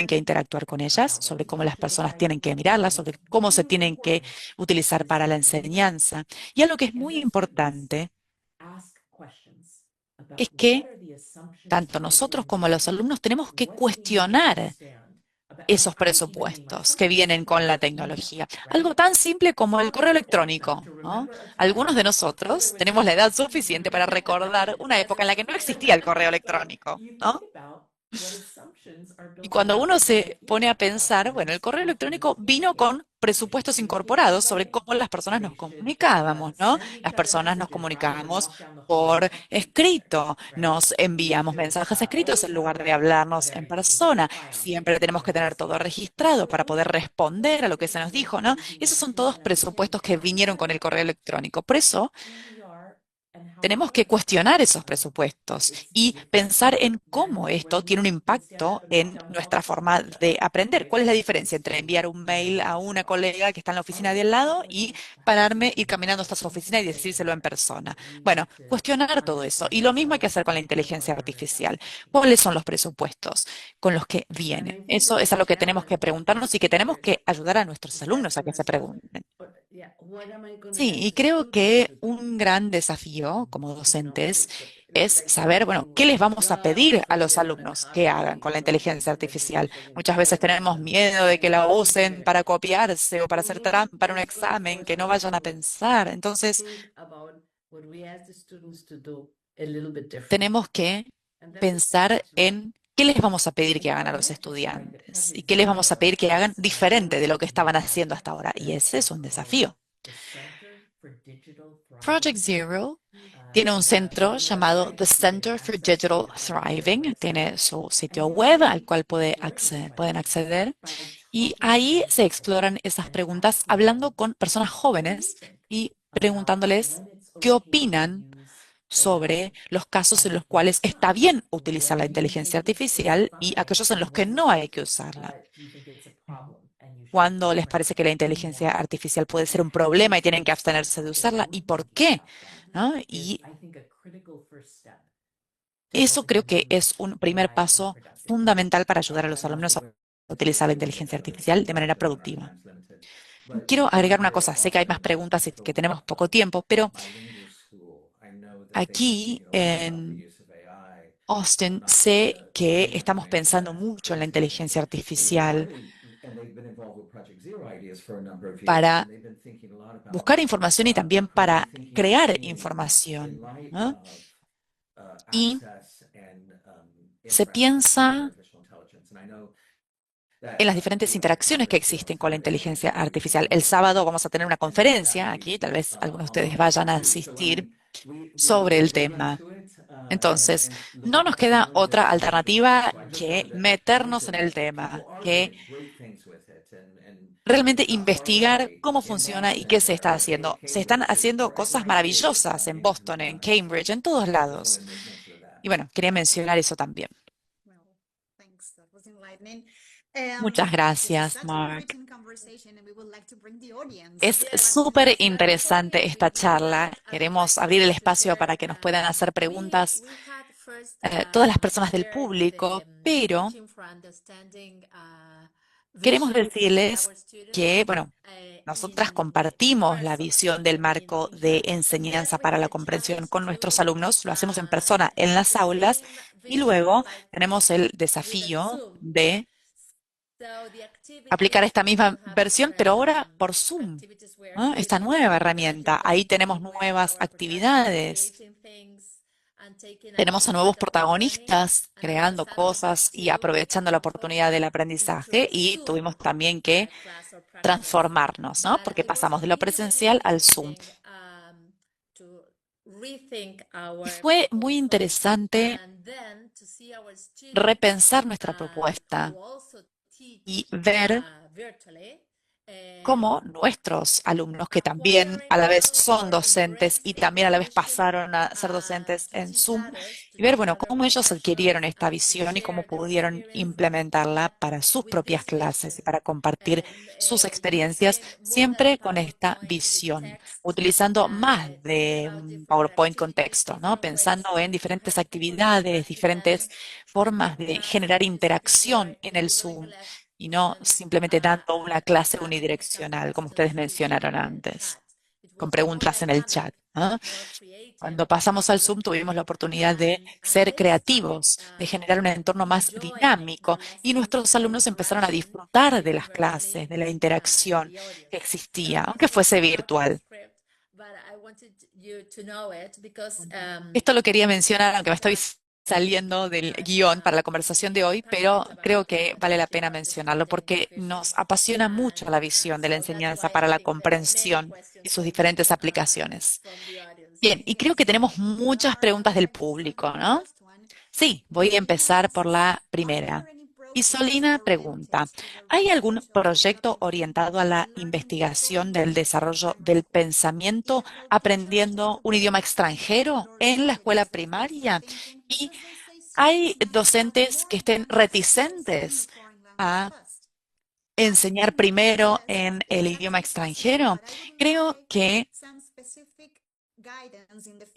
que interactuar con ellas, sobre cómo las personas tienen que mirarlas, sobre cómo se tienen que utilizar para la enseñanza. Y algo que es muy importante es que tanto nosotros como los alumnos tenemos que cuestionar esos presupuestos que vienen con la tecnología. Algo tan simple como el correo electrónico, ¿no? Algunos de nosotros tenemos la edad suficiente para recordar una época en la que no existía el correo electrónico, ¿no? Y cuando uno se pone a pensar, bueno, el correo electrónico vino con presupuestos incorporados sobre cómo las personas nos comunicábamos, ¿no? Las personas nos comunicábamos por escrito, nos enviamos mensajes escritos en lugar de hablarnos en persona. Siempre tenemos que tener todo registrado para poder responder a lo que se nos dijo, ¿no? Esos son todos presupuestos que vinieron con el correo electrónico. Por eso, tenemos que cuestionar esos presupuestos y pensar en cómo esto tiene un impacto en nuestra forma de aprender. ¿Cuál es la diferencia entre enviar un mail a una colega que está en la oficina de al lado y pararme, ir caminando hasta su oficina y decírselo en persona? Bueno, cuestionar todo eso. Y lo mismo hay que hacer con la inteligencia artificial. ¿Cuáles son los presupuestos con los que viene? Eso es a lo que tenemos que preguntarnos y que tenemos que ayudar a nuestros alumnos a que se pregunten. Sí, y creo que un gran desafío como docentes es saber, bueno, ¿qué les vamos a pedir a los alumnos que hagan con la inteligencia artificial? Muchas veces tenemos miedo de que la usen para copiarse o para hacer trampa para un examen, que no vayan a pensar. Entonces, tenemos que pensar en ¿qué les vamos a pedir que hagan a los estudiantes? ¿Y qué les vamos a pedir que hagan diferente de lo que estaban haciendo hasta ahora? Y ese es un desafío. Project Zero tiene un centro llamado The Center for Digital Thriving. Tiene su sitio web al cual pueden acceder. Y ahí se exploran esas preguntas hablando con personas jóvenes y preguntándoles qué opinan sobre los casos en los cuales está bien utilizar la inteligencia artificial y aquellos en los que no hay que usarla. Cuándo les parece que la inteligencia artificial puede ser un problema y tienen que abstenerse de usarla y por qué, ¿no? Y eso creo que es un primer paso fundamental para ayudar a los alumnos a utilizar la inteligencia artificial de manera productiva. Quiero agregar una cosa, sé que hay más preguntas y que tenemos poco tiempo, pero aquí en Austin sé que estamos pensando mucho en la inteligencia artificial para buscar información y también para crear información, ¿no? Y se piensa en las diferentes interacciones que existen con la inteligencia artificial. El sábado vamos a tener una conferencia aquí, tal vez algunos de ustedes vayan a asistir sobre el tema. Entonces, no nos queda otra alternativa que meternos en el tema, que realmente investigar cómo funciona y qué se está haciendo. Se están haciendo cosas maravillosas en Boston, en Cambridge, en todos lados. Y bueno, quería mencionar eso también. Muchas gracias, Mark. Es súper interesante esta charla. Queremos abrir el espacio para que nos puedan hacer preguntas todas las personas del público, pero queremos decirles que, bueno, nosotras compartimos la visión del marco de enseñanza para la comprensión con nuestros alumnos. Lo hacemos en persona en las aulas y luego tenemos el desafío de aplicar esta misma versión, pero ahora por Zoom, ¿no? Esta nueva herramienta. Ahí tenemos nuevas actividades. Tenemos a nuevos protagonistas creando cosas y aprovechando la oportunidad del aprendizaje y tuvimos también que transformarnos, ¿no? Porque pasamos de lo presencial al Zoom. Y fue muy interesante repensar nuestra propuesta y ver cómo nuestros alumnos, que también a la vez son docentes y también a la vez pasaron a ser docentes en Zoom, y ver, bueno, cómo ellos adquirieron esta visión y cómo pudieron implementarla para sus propias clases y para compartir sus experiencias, siempre con esta visión, utilizando más de un PowerPoint con texto, ¿no? Pensando en diferentes actividades, diferentes formas de generar interacción en el Zoom y no simplemente dando una clase unidireccional, como ustedes mencionaron antes, con preguntas en el chat, ¿no? Cuando pasamos al Zoom tuvimos la oportunidad de ser creativos, de generar un entorno más dinámico y nuestros alumnos empezaron a disfrutar de las clases, de la interacción que existía, aunque fuese virtual. Esto lo quería mencionar, aunque me estoy saliendo del guión para la conversación de hoy, pero creo que vale la pena mencionarlo porque nos apasiona mucho la visión de la enseñanza para la comprensión y sus diferentes aplicaciones. Bien, y creo que tenemos muchas preguntas del público, ¿no? Sí, voy a empezar por la primera. Isolina pregunta, ¿hay algún proyecto orientado a la investigación del desarrollo del pensamiento aprendiendo un idioma extranjero en la escuela primaria? ¿Y hay docentes que estén reticentes a enseñar primero en el idioma extranjero? Creo que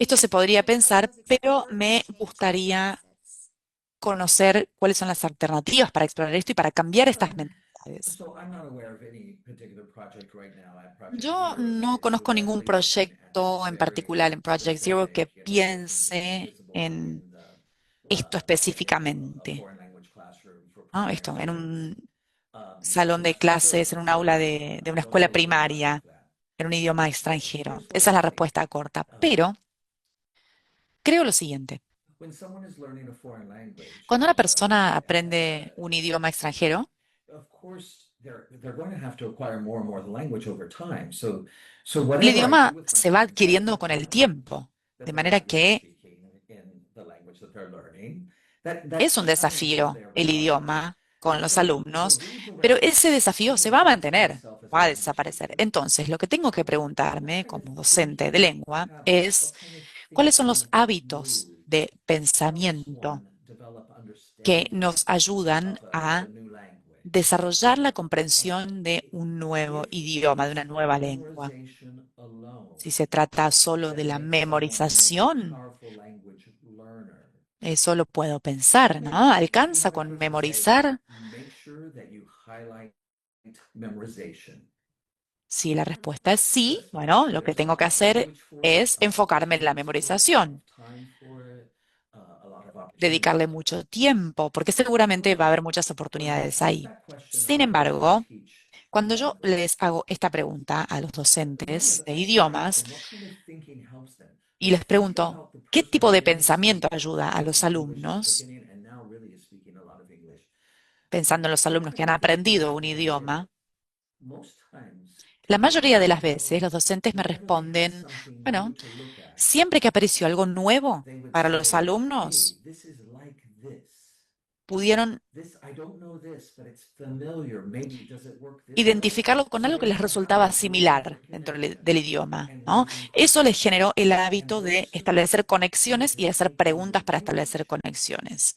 esto se podría pensar, pero me gustaría conocer cuáles son las alternativas para explorar esto y para cambiar estas mentalidades. Yo no conozco ningún proyecto en particular en Project Zero que piense en esto específicamente, ¿no? Esto, en un salón de clases, en un aula de una escuela primaria, en un idioma extranjero. Esa es la respuesta corta. Pero creo lo siguiente. when someone is learning a foreign language, Cuando una persona aprende un idioma extranjero, of course, they're going to have to acquire more and more of the language over time. So el whatever I do idioma with my se va students, I adquiriendo want con them el to tiempo, that de they're manera actually que speaking in the language that they're learning. That es un challenges desafío their el regardless. idioma con los So alumnos, pero redirecting, ese desafío I'm se going va a to ask mantener, myself as a va a language desaparecer. teacher, Entonces, lo que tengo que what preguntarme kind of como docente de thinking lengua habits, es what kind of cuáles son los thinking hábitos moves de helps pensamiento one develop que understanding nos ayudan of a a new language. desarrollar la comprensión de un nuevo If idioma, de una it's nueva lengua. memorization alone, Si se trata solo de that la makes someone the most memorización, powerful language learner, eso lo puedo pensar, ¿no? ¿Alcanza more con cases say, memorizar? make sure that you highlight memorization. Si la respuesta es sí, bueno, lo que tengo que hacer es enfocarme en la memorización, dedicarle mucho tiempo, porque seguramente va a haber muchas oportunidades ahí. Sin embargo, cuando yo les hago esta pregunta a los docentes de idiomas y les pregunto, ¿qué tipo de pensamiento ayuda a los alumnos? Pensando en los alumnos que han aprendido un idioma, la mayoría de las veces los docentes me responden, bueno, siempre que apareció algo nuevo para los alumnos, pudieron identificarlo con algo que les resultaba similar dentro del idioma, ¿no? Eso les generó el hábito de establecer conexiones y hacer preguntas para establecer conexiones.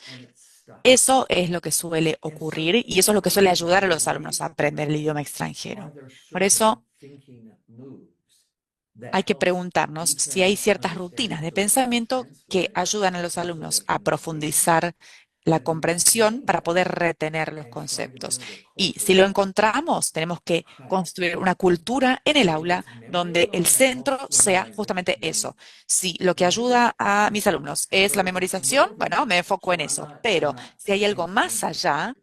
Eso es lo que suele ocurrir y eso es lo que suele ayudar a los alumnos a aprender el idioma extranjero. Por eso hay que preguntarnos si hay ciertas rutinas de pensamiento que ayudan a los alumnos a profundizar la comprensión para poder retener los conceptos. Y si lo encontramos, tenemos que construir una cultura en el aula donde el centro sea justamente eso. Si lo que ayuda a mis alumnos es la memorización, bueno, me enfoco en eso. Pero si hay algo más allá,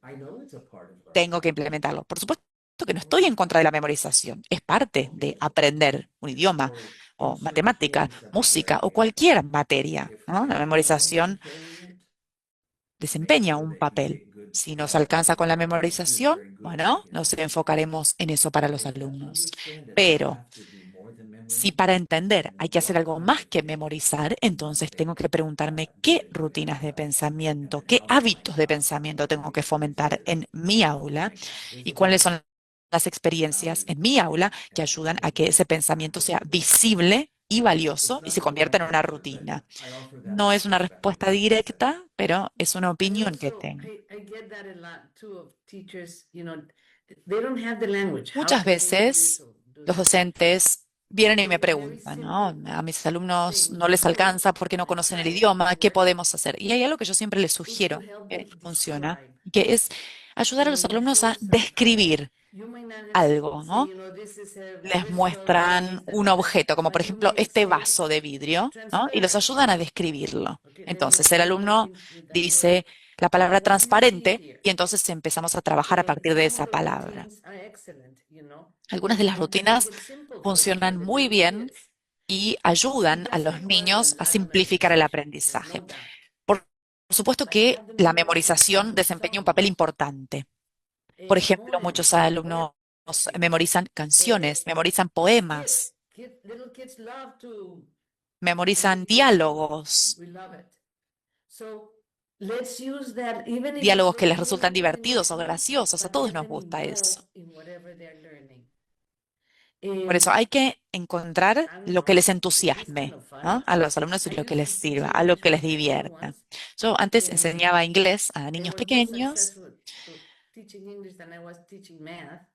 tengo que implementarlo. Por supuesto que no estoy en contra de la memorización, es parte de aprender un idioma o matemática, música o cualquier materia, ¿no? La memorización desempeña un papel. Si nos alcanza con la memorización, bueno, nos enfocaremos en eso para los alumnos. Pero si para entender hay que hacer algo más que memorizar, entonces tengo que preguntarme qué rutinas de pensamiento, qué hábitos de pensamiento tengo que fomentar en mi aula y cuáles son las experiencias en mi aula que ayudan a que ese pensamiento sea visible y valioso y se convierta en una rutina. No es una respuesta directa, pero es una opinión que tengo. I get that a lot too of teachers, they don't have the language. How Muchas can they do this veces or do los that? docentes vienen y me preguntan, ¿no? A mis alumnos no les alcanza porque no conocen el idioma, ¿qué podemos hacer? Y hay algo que yo siempre les Is to sugiero help que them funciona, describe. que es ayudar a los alumnos a describir You might not have algo, say, ¿no? this is a Les crystal that muestran is da, un da, da, objeto, como but por you ejemplo may este say vaso de vidrio, ¿no? Y los transparent. ayudan a describirlo. Okay, then Entonces what el do you alumno mean with that word? dice la palabra What do you see transparente here? y entonces empezamos a trabajar a partir de Some of esa the palabra. routines are excellent, Algunas de las and they make rutinas it simple funcionan for the muy little bien kids. y It ayudan a does los require a niños a lot of simplificar el memorization, there's aprendizaje. no doubt. Por supuesto But to que have them la memorize memorización desempeña un papel songs, importante. Por ejemplo, muchos poems, alumnos memorizan canciones, memorizan poemas, little kids love to memorizan memorize songs. diálogos, We love it. So let's use that, even if it's diálogos que les very resultan new, divertidos o graciosos. A but todos let nos them gusta eso. involve in whatever they're learning. Por eso hay que encontrar lo que les It is kind entusiasme, of funny. ¿no? A los alumnos y I lo que used les to teach sirva, a lo English que les with the little divierta. ones. Yo antes And enseñaba inglés a they niños were more pequeños. successful teaching English than I was teaching math.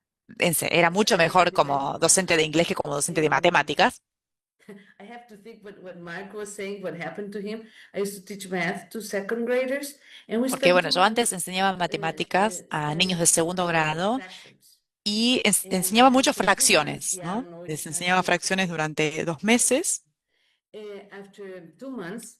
Era mucho mejor como docente de inglés que como docente de matemáticas. I have to think what Mark was saying, what happened to him. I used to teach math to second graders, and we Porque spent bueno, 2 yo antes months enseñaba matemáticas a niños de segundo studying grado fractions. y And enseñaba mucho after 2 months, fracciones, yeah, I ¿no? don't know Les exactly, enseñaba fracciones durante 2 meses after 2 months,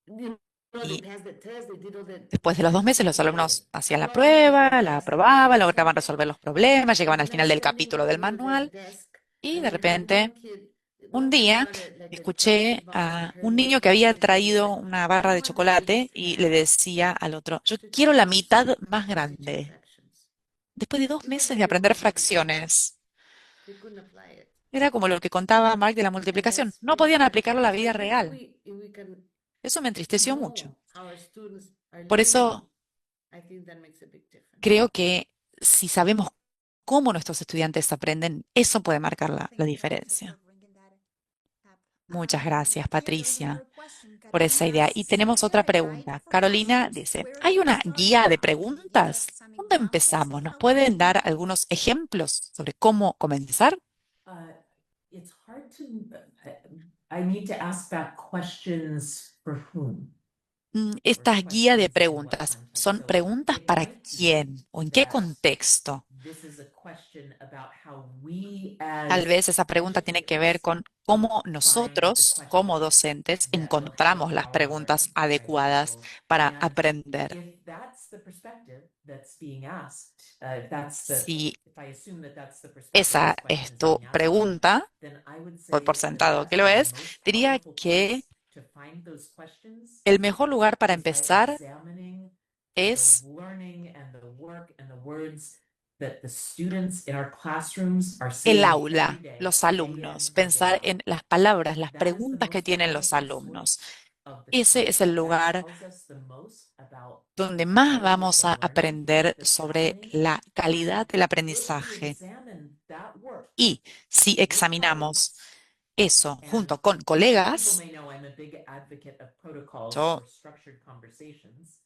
you know, they y passed the test, they did all the después de los 2 meses los they did alumnos hacían la problems, prueba, they la asked aprobaban, questions, lograban resolver los problemas, and llegaban al when I final del sat in capítulo del front of the manual desk, y and de I had one repente kid Un día escuché a un niño que había traído una barra de chocolate y le decía al otro, yo quiero la mitad más grande. Después de 2 meses de aprender fracciones, They couldn't apply it. era como lo que contaba Mark de la And multiplicación. that's No very podían sad. aplicarlo a la So I vida think real. we can Eso me entristeció know mucho. our students are Por eso learning. I think that makes a big difference. creo que si sabemos cómo nuestros estudiantes aprenden, eso puede marcar la diferencia. Muchas gracias, Patricia, por esa idea. Y tenemos otra pregunta. Carolina dice, ¿hay una guía de preguntas? ¿Dónde empezamos? ¿Nos pueden dar algunos ejemplos sobre cómo comenzar? It's hard to, I need to ask that questions for whom? Estas guías de preguntas, ¿son preguntas para quién o en qué contexto? This is a question about how we as Tal vez esa pregunta tiene que ver con cómo nosotros, como docentes, encontramos las preguntas adecuadas para aprender. if that's the perspective that's being asked, if that's the, Si if I assume that that's the perspective esa this question es is tu being asked, pregunta, then I would say doy por that sentado the que lo best es, and most diría powerful que place to find those questions el mejor lugar para is by empezar examining es the learning and the work and the words that the students in our classrooms are el saying every aula, day, los day in alumnos, and day pensar out. en las palabras, las That is the preguntas que most tienen los powerful alumnos. source of the Ese es el content. That lugar tells us the most about donde the más quality of vamos the a learning, aprender the sobre examination. la calidad del If we aprendizaje. examine that work Y si with examinamos colleagues, eso and junto con people colegas, may know I'm a big advocate of protocols yo for structured conversations.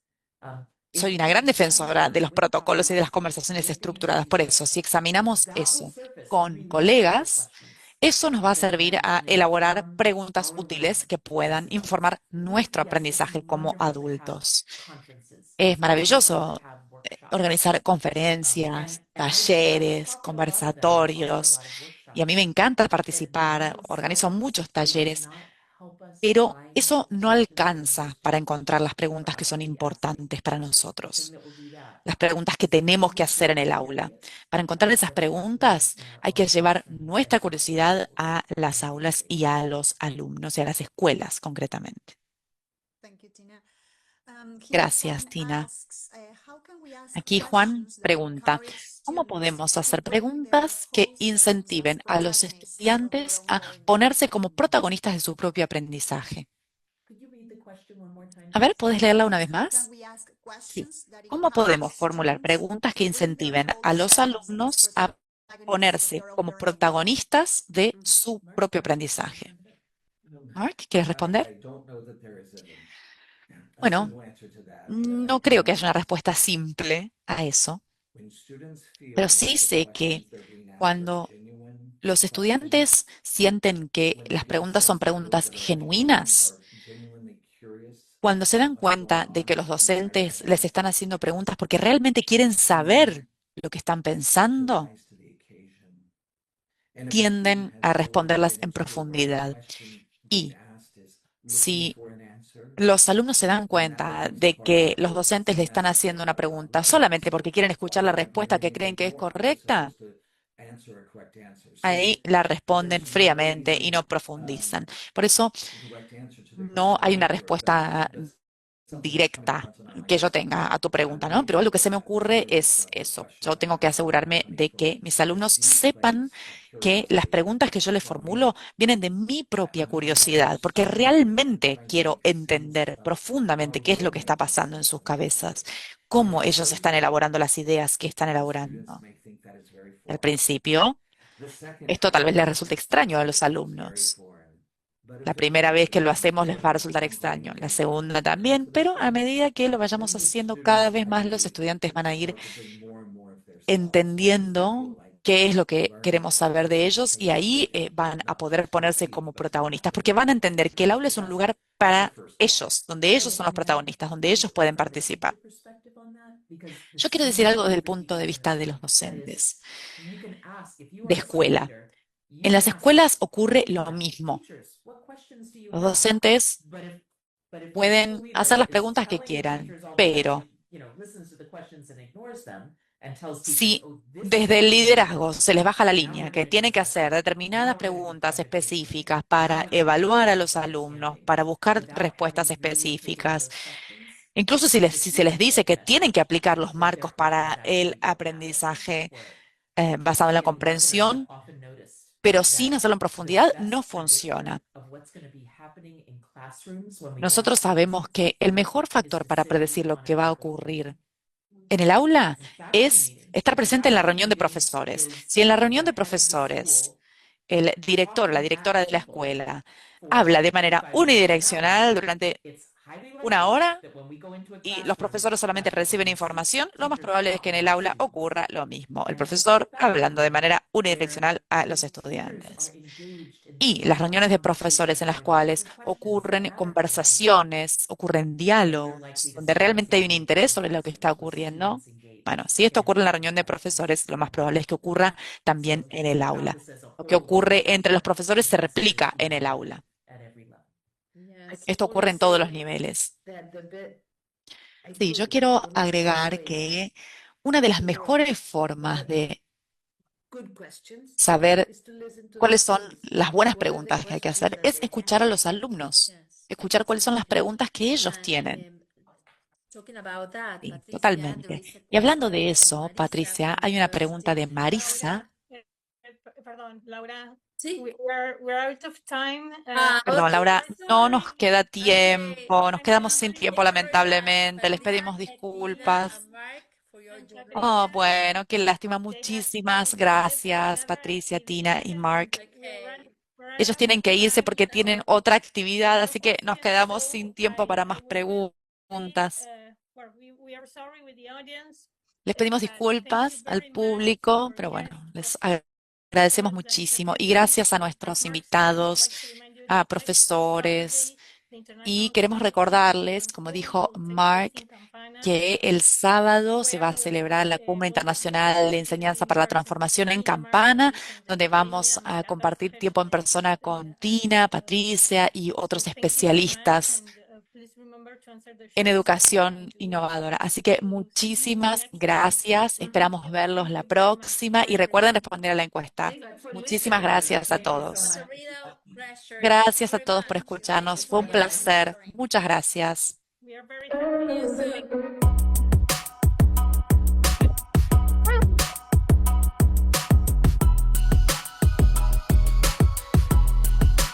soy una gran defensora de los protocolos y de las conversaciones estructuradas. Por eso, si examinamos eso con colegas, eso nos va a servir a elaborar preguntas útiles que puedan informar nuestro aprendizaje como adultos. Es maravilloso organizar conferencias, talleres, conversatorios, y a mí me encanta participar, organizo muchos talleres, pero eso no alcanza para encontrar las preguntas que son importantes para nosotros, las preguntas que tenemos que hacer en el aula. Para encontrar esas preguntas hay que llevar nuestra curiosidad a las aulas y a los alumnos y a las escuelas concretamente. Gracias, Tina. Aquí Juan pregunta, ¿cómo podemos hacer preguntas que incentiven a los estudiantes a ponerse como protagonistas de su propio aprendizaje? A ver, ¿puedes leerla una vez más? Sí. ¿Cómo podemos formular preguntas que incentiven a los alumnos a ponerse como protagonistas de su propio aprendizaje? Mark, ¿quieres responder? Bueno, no creo que haya una respuesta simple a eso, pero sí sé que cuando los estudiantes sienten que las preguntas son preguntas genuinas, cuando se dan cuenta de que los docentes les están haciendo preguntas porque realmente quieren saber lo que están pensando, tienden a responderlas en profundidad. Y si los alumnos se dan cuenta de que los docentes le están haciendo una pregunta solamente porque quieren escuchar la respuesta que creen que es correcta, ahí la responden fríamente y no profundizan. Por eso no hay una respuesta directa que yo tenga a tu pregunta, ¿no? Pero lo que se me ocurre es eso. Yo tengo que asegurarme de que mis alumnos sepan que las preguntas que yo les formulo vienen de mi propia curiosidad, porque realmente quiero entender profundamente qué es lo que está pasando en sus cabezas, cómo ellos están elaborando las ideas que están elaborando. Al principio, esto tal vez les resulte extraño a los alumnos. La primera vez que lo hacemos les va a resultar extraño, la segunda también, pero a medida que lo vayamos haciendo cada vez más, los estudiantes van a ir entendiendo qué es lo que queremos saber de ellos y ahí van a poder ponerse como protagonistas, porque van a entender que el aula es un lugar para ellos, donde ellos son los protagonistas, donde ellos pueden participar. Yo quiero decir algo desde el punto de vista de los docentes de escuela. En las escuelas ocurre lo mismo. Los docentes pueden hacer las preguntas que quieran, pero Si desde el liderazgo se les baja la línea, que tienen que hacer determinadas preguntas específicas para evaluar a los alumnos, para buscar respuestas específicas, incluso si se les dice que tienen que aplicar los marcos para el aprendizaje basado en la comprensión, pero sin hacerlo en profundidad, no funciona. Nosotros sabemos que el mejor factor para predecir lo que va a ocurrir en el aula es estar presente en la reunión de profesores. Si en la reunión de profesores el director o la directora de la escuela habla de manera unidireccional durante una hora y los profesores solamente reciben información, lo más probable es que en el aula ocurra lo mismo. El profesor hablando de manera unidireccional a los estudiantes. Y las reuniones de profesores en las cuales ocurren conversaciones, ocurren diálogos, donde realmente hay un interés sobre lo que está ocurriendo. Bueno, si esto ocurre en la reunión de profesores, lo más probable es que ocurra también en el aula. Lo que ocurre entre los profesores se replica en el aula. Esto ocurre en todos los niveles. Sí, yo quiero agregar que una de las mejores formas de saber cuáles son las buenas preguntas que hay que hacer es escuchar a los alumnos, escuchar cuáles son las preguntas que ellos tienen. Sí, totalmente. Y hablando de eso, Patricia, hay una pregunta de Marisa. Perdón, Laura. Sí. We're out of time. Perdón, Ok, Laura, that's no all nos right. queda Okay, tiempo, nos quedamos sin I'm tiempo sorry, lamentablemente, les but we pedimos have Tina disculpas. and Mark for your Oh, donation. bueno, qué lástima. Muchísimas gracias, Patricia, Tina y Mark. Okay. Ellos tienen que irse porque tienen otra actividad, así que nos quedamos sin tiempo para más preguntas. Les pedimos disculpas al público, pero bueno, les agradecemos muchísimo. Y gracias a nuestros invitados, a profesores. Y queremos recordarles, como dijo Mark, que el sábado se va a celebrar la Cumbre Internacional de Enseñanza para la Transformación en Campana, donde vamos a compartir tiempo en persona con Tina, Patricia y otros especialistas en educación innovadora. Así que muchísimas gracias. Esperamos verlos la próxima y recuerden responder a la encuesta. Muchísimas gracias a todos. Gracias a todos por escucharnos. Fue un placer. Muchas gracias. We are very happy. See you soon.